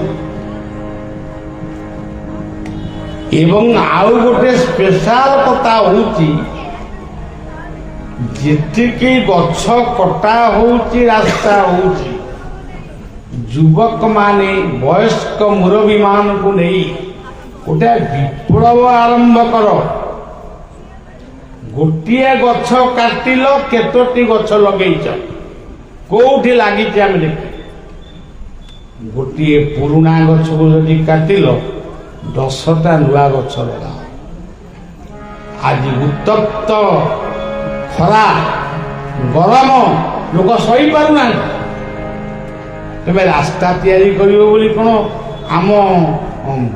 ଏବଂ ଆଉ ଗୋଟେ ସ୍ପେଶାଲ କଥା ହଉଛି, ଯେତିକି ଗଛ କଟା ହଉଛି, ରାସ୍ତା ହଉଛି, ଯୁବକ ମାନେ ବୟସ୍କ ମୁରବୀ ମାନଙ୍କୁ ନେଇ ଗୋଟେ ବିପ୍ଳବ ଆରମ୍ଭ କର। ଗୋଟିଏ ଗଛ କାଟିଲ, କେତୋଟି ଗଛ ଲଗେଇଛ? କୋଉଠି ଲାଗିଛି ଆମେ ଦେଖି? ଗୋଟିଏ ପୁରୁଣା ଗଛକୁ ଯଦି କାଟିଲ, 10ଟା ନୂଆ ଗଛ ଲଗାଅ। ଆଜି ଉତ୍ତପ୍ତ ଖରା, ଗରମ ଲୋକ ସହିପାରୁନାହାନ୍ତି। ତେବେ ରାସ୍ତା ତିଆରି କରିବ ବୋଲି କ'ଣ ଆମ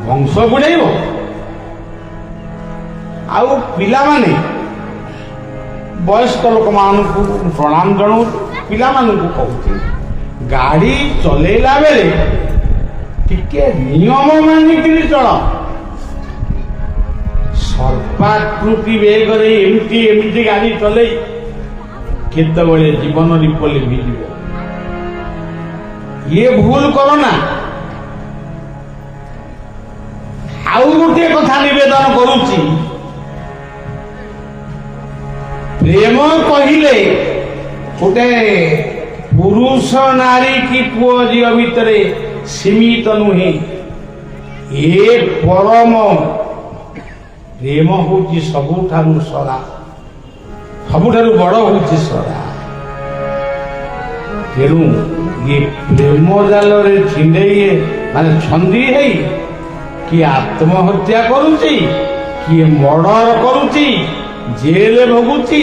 ବଂଶ ବୁଡ଼େଇବ? ଆଉ ପିଲାମାନେ, ବୟସ୍କ ଲୋକମାନଙ୍କୁ ପ୍ରଣାମ ଜଣାଉଛି, ପିଲାମାନଙ୍କୁ କହୁଛି, ଗାଡ଼ି ଚଲେଇଲା ବେଳେ ଟିକେ ନିୟମ ମାନିକିରି ଚଳ। ସର୍ବାକୃତି ବେଗରେ ଏମିତି ଗାଡ଼ି ଚଲେଇ କେତେବେଳେ ଜୀବନ ଦୀପ ଲିଭିଯିବ। ଇଏ ଭୁଲ କର ନା। ଆଉ ଗୋଟିଏ କଥା ନିବେଦନ କରୁଛି, ପ୍ରେମ କହିଲେ ଗୋଟେ ପୁରୁଷ ନାରୀ କି ପୁଅ ଝିଅ ଭିତରେ ସୀମିତ ନୁହେଁ। ଏ ପରମ ପ୍ରେମ ହଉଛି ସବୁଠାରୁ ସରା, ସବୁଠାରୁ ବଡ ହଉଛି ସରା। ତେଣୁ ଇଏ ପ୍ରେମ ଜାଲରେ ଛିଣ୍ଡେଇ ମାନେ ଛନ୍ଦି ହେଇ କିଏ ଆତ୍ମହତ୍ୟା କରୁଛି, କିଏ ମର୍ଡର କରୁଛି, ଜେଲ ଭୋଗୁଛି,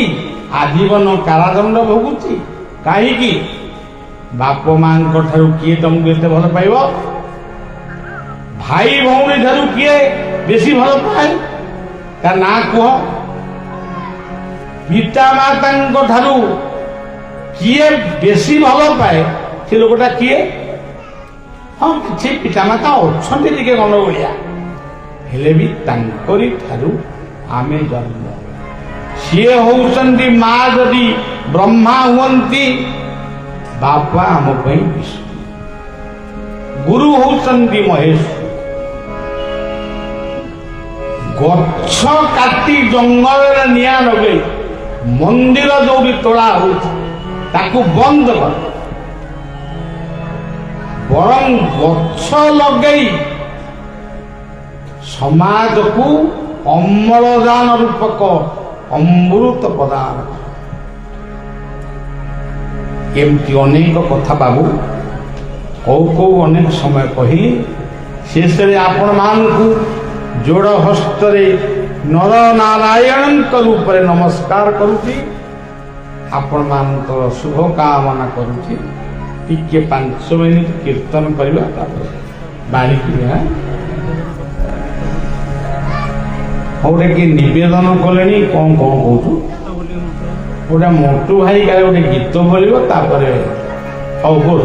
ଆଜୀବନ କାରାଦଣ୍ଡ ଭୋଗୁଛି। କାହିଁକି? ବାପ ମାଙ୍କ ଠାରୁ କିଏ ତମକୁ ଏତେ ଭଲ ପାଇବ? ଭାଇ ଭଉଣୀ ଠାରୁ କିଏ ବେଶୀ ଭଲ ପାଏ? ତା ନାଁ କୁହ। ପିତା ମାତାଙ୍କ ଠାରୁ କିଏ ବେଶୀ ଭଲ ପାଏ? ସେ ଲୋକଟା କିଏ? ହଁ, କିଛି ପିତାମାତା ଅଛନ୍ତି ଟିକେ ଗଣ୍ଡଗୋଳିଆ, ହେଲେ ବି ତାଙ୍କରି ଠାରୁ ଆମେ ଜନ୍ମ। ସିଏ ହଉଛନ୍ତି ମା ଯଦି ବ୍ରହ୍ମା ହୁଅନ୍ତି, ବାପା ଆମ ପାଇଁ ବିଷ୍ଣୁ, ଗୁରୁ ହଉଛନ୍ତି ମହେଶ। ଗଛ କାଟି ଜଙ୍ଗଲରେ ନିଆଁ ଲଗେଇ ମନ୍ଦିର ଯୋଉଠି ତୋଳା ହଉଛି ତାକୁ ବନ୍ଦ କର, ବରଂ ଗଛ ଲଗେଇ ସମାଜକୁ ଅମ୍ଳଜାନ ରୂପକ ଅମୃତ ପ୍ରଦାନ। ଏମିତି ଅନେକ କଥା ବାବୁ କୋଉ ଅନେକ ସମୟ କହିଲି। ଶେଷରେ ଆପଣମାନଙ୍କୁ ଯୋଡ଼ ହସ୍ତରେ ନର ନାରାୟଣଙ୍କ ରୂପରେ ନମସ୍କାର କରୁଛି। ଆପଣମାନଙ୍କର ଶୁଭ କାମନା କରୁଛି। ଟିକେ 5 ମିନିଟ୍ କୀର୍ତ୍ତନ କରିବା, ତାପରେ ବାଣିକି ଗୋଟେ କିଏ ନିବେଦନ କଲେଣି। କଣ କହୁଛୁ? ଗୋଟେ ମୋଟୁ ଭାଇ କାଳେ ଗୋଟେ ଗୀତ ବୋଲିବ, ତାପରେ ହଉ ବୋଲ।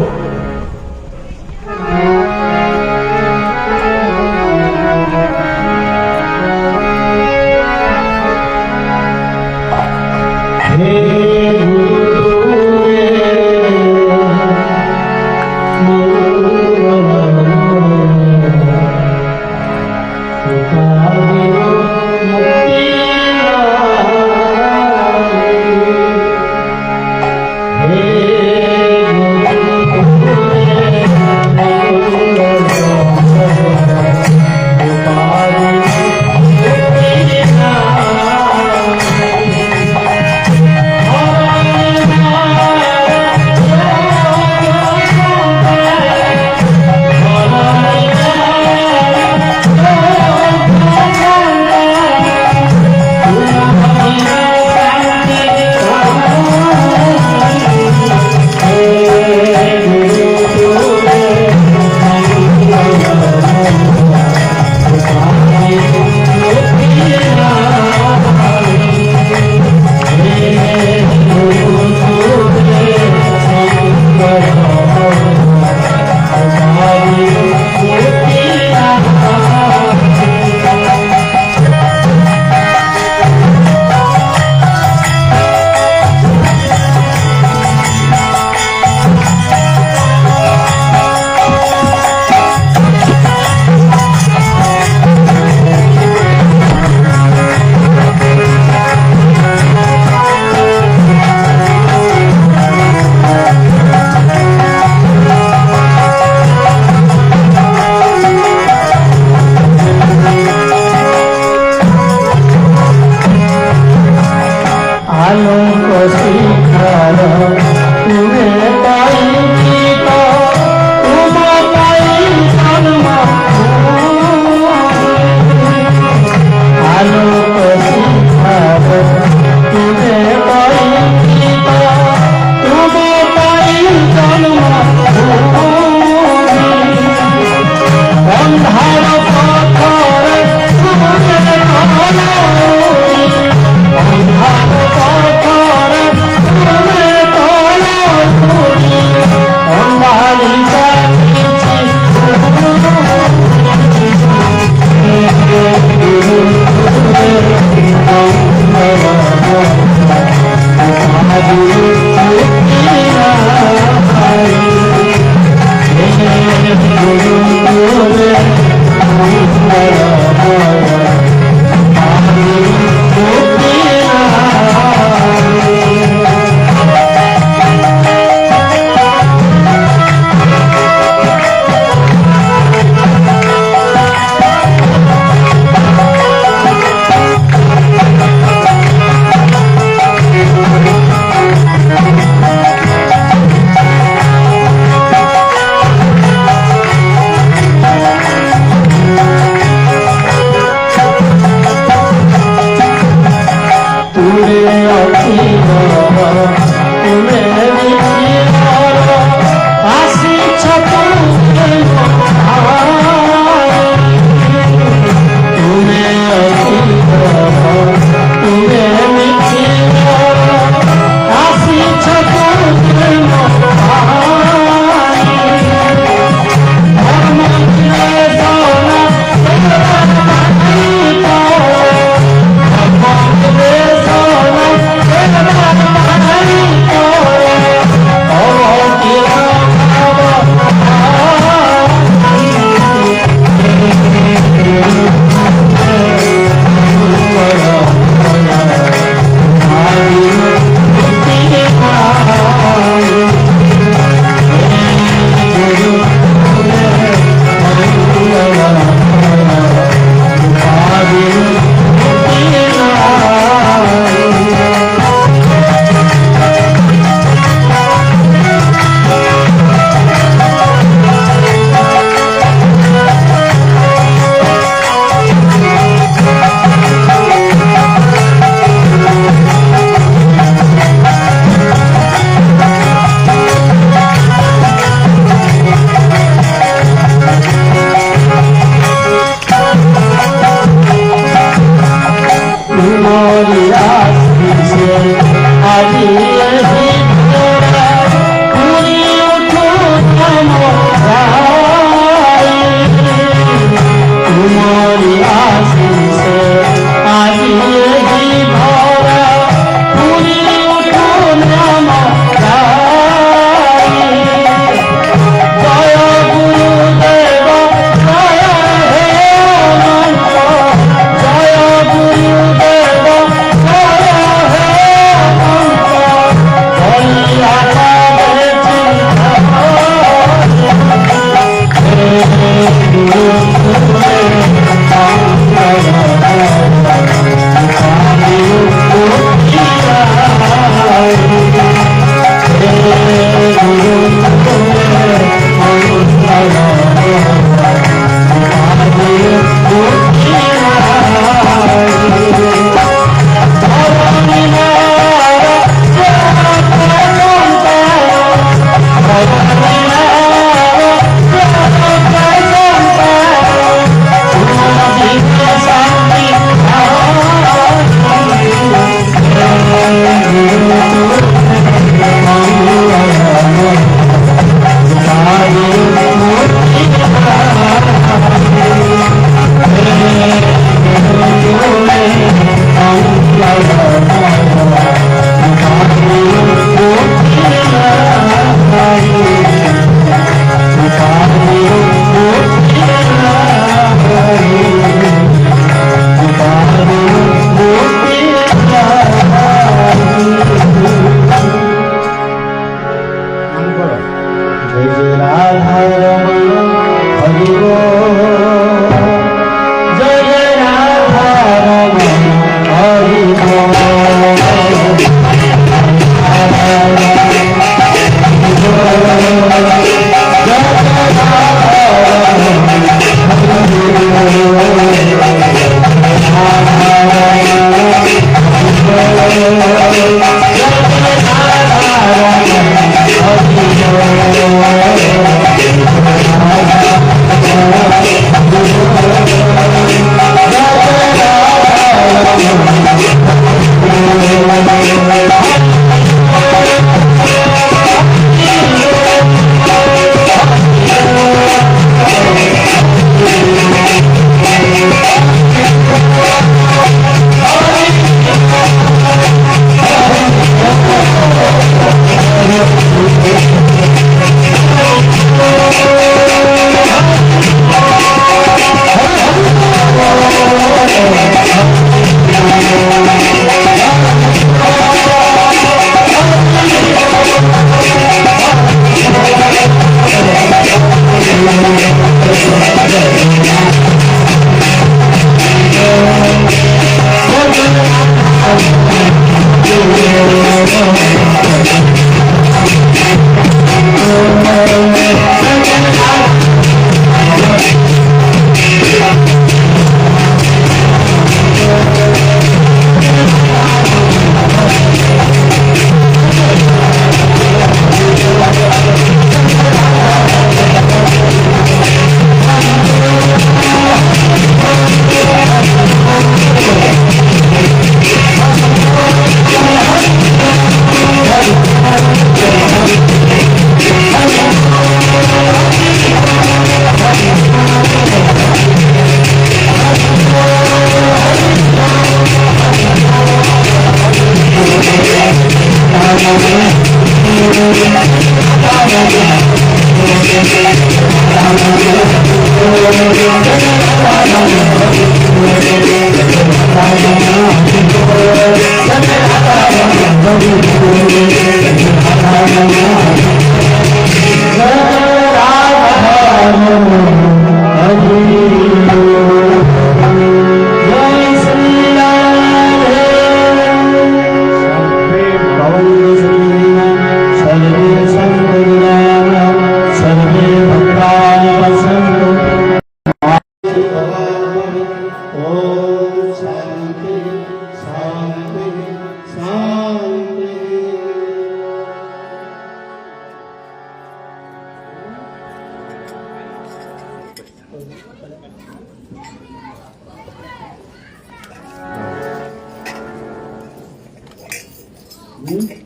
Hmm?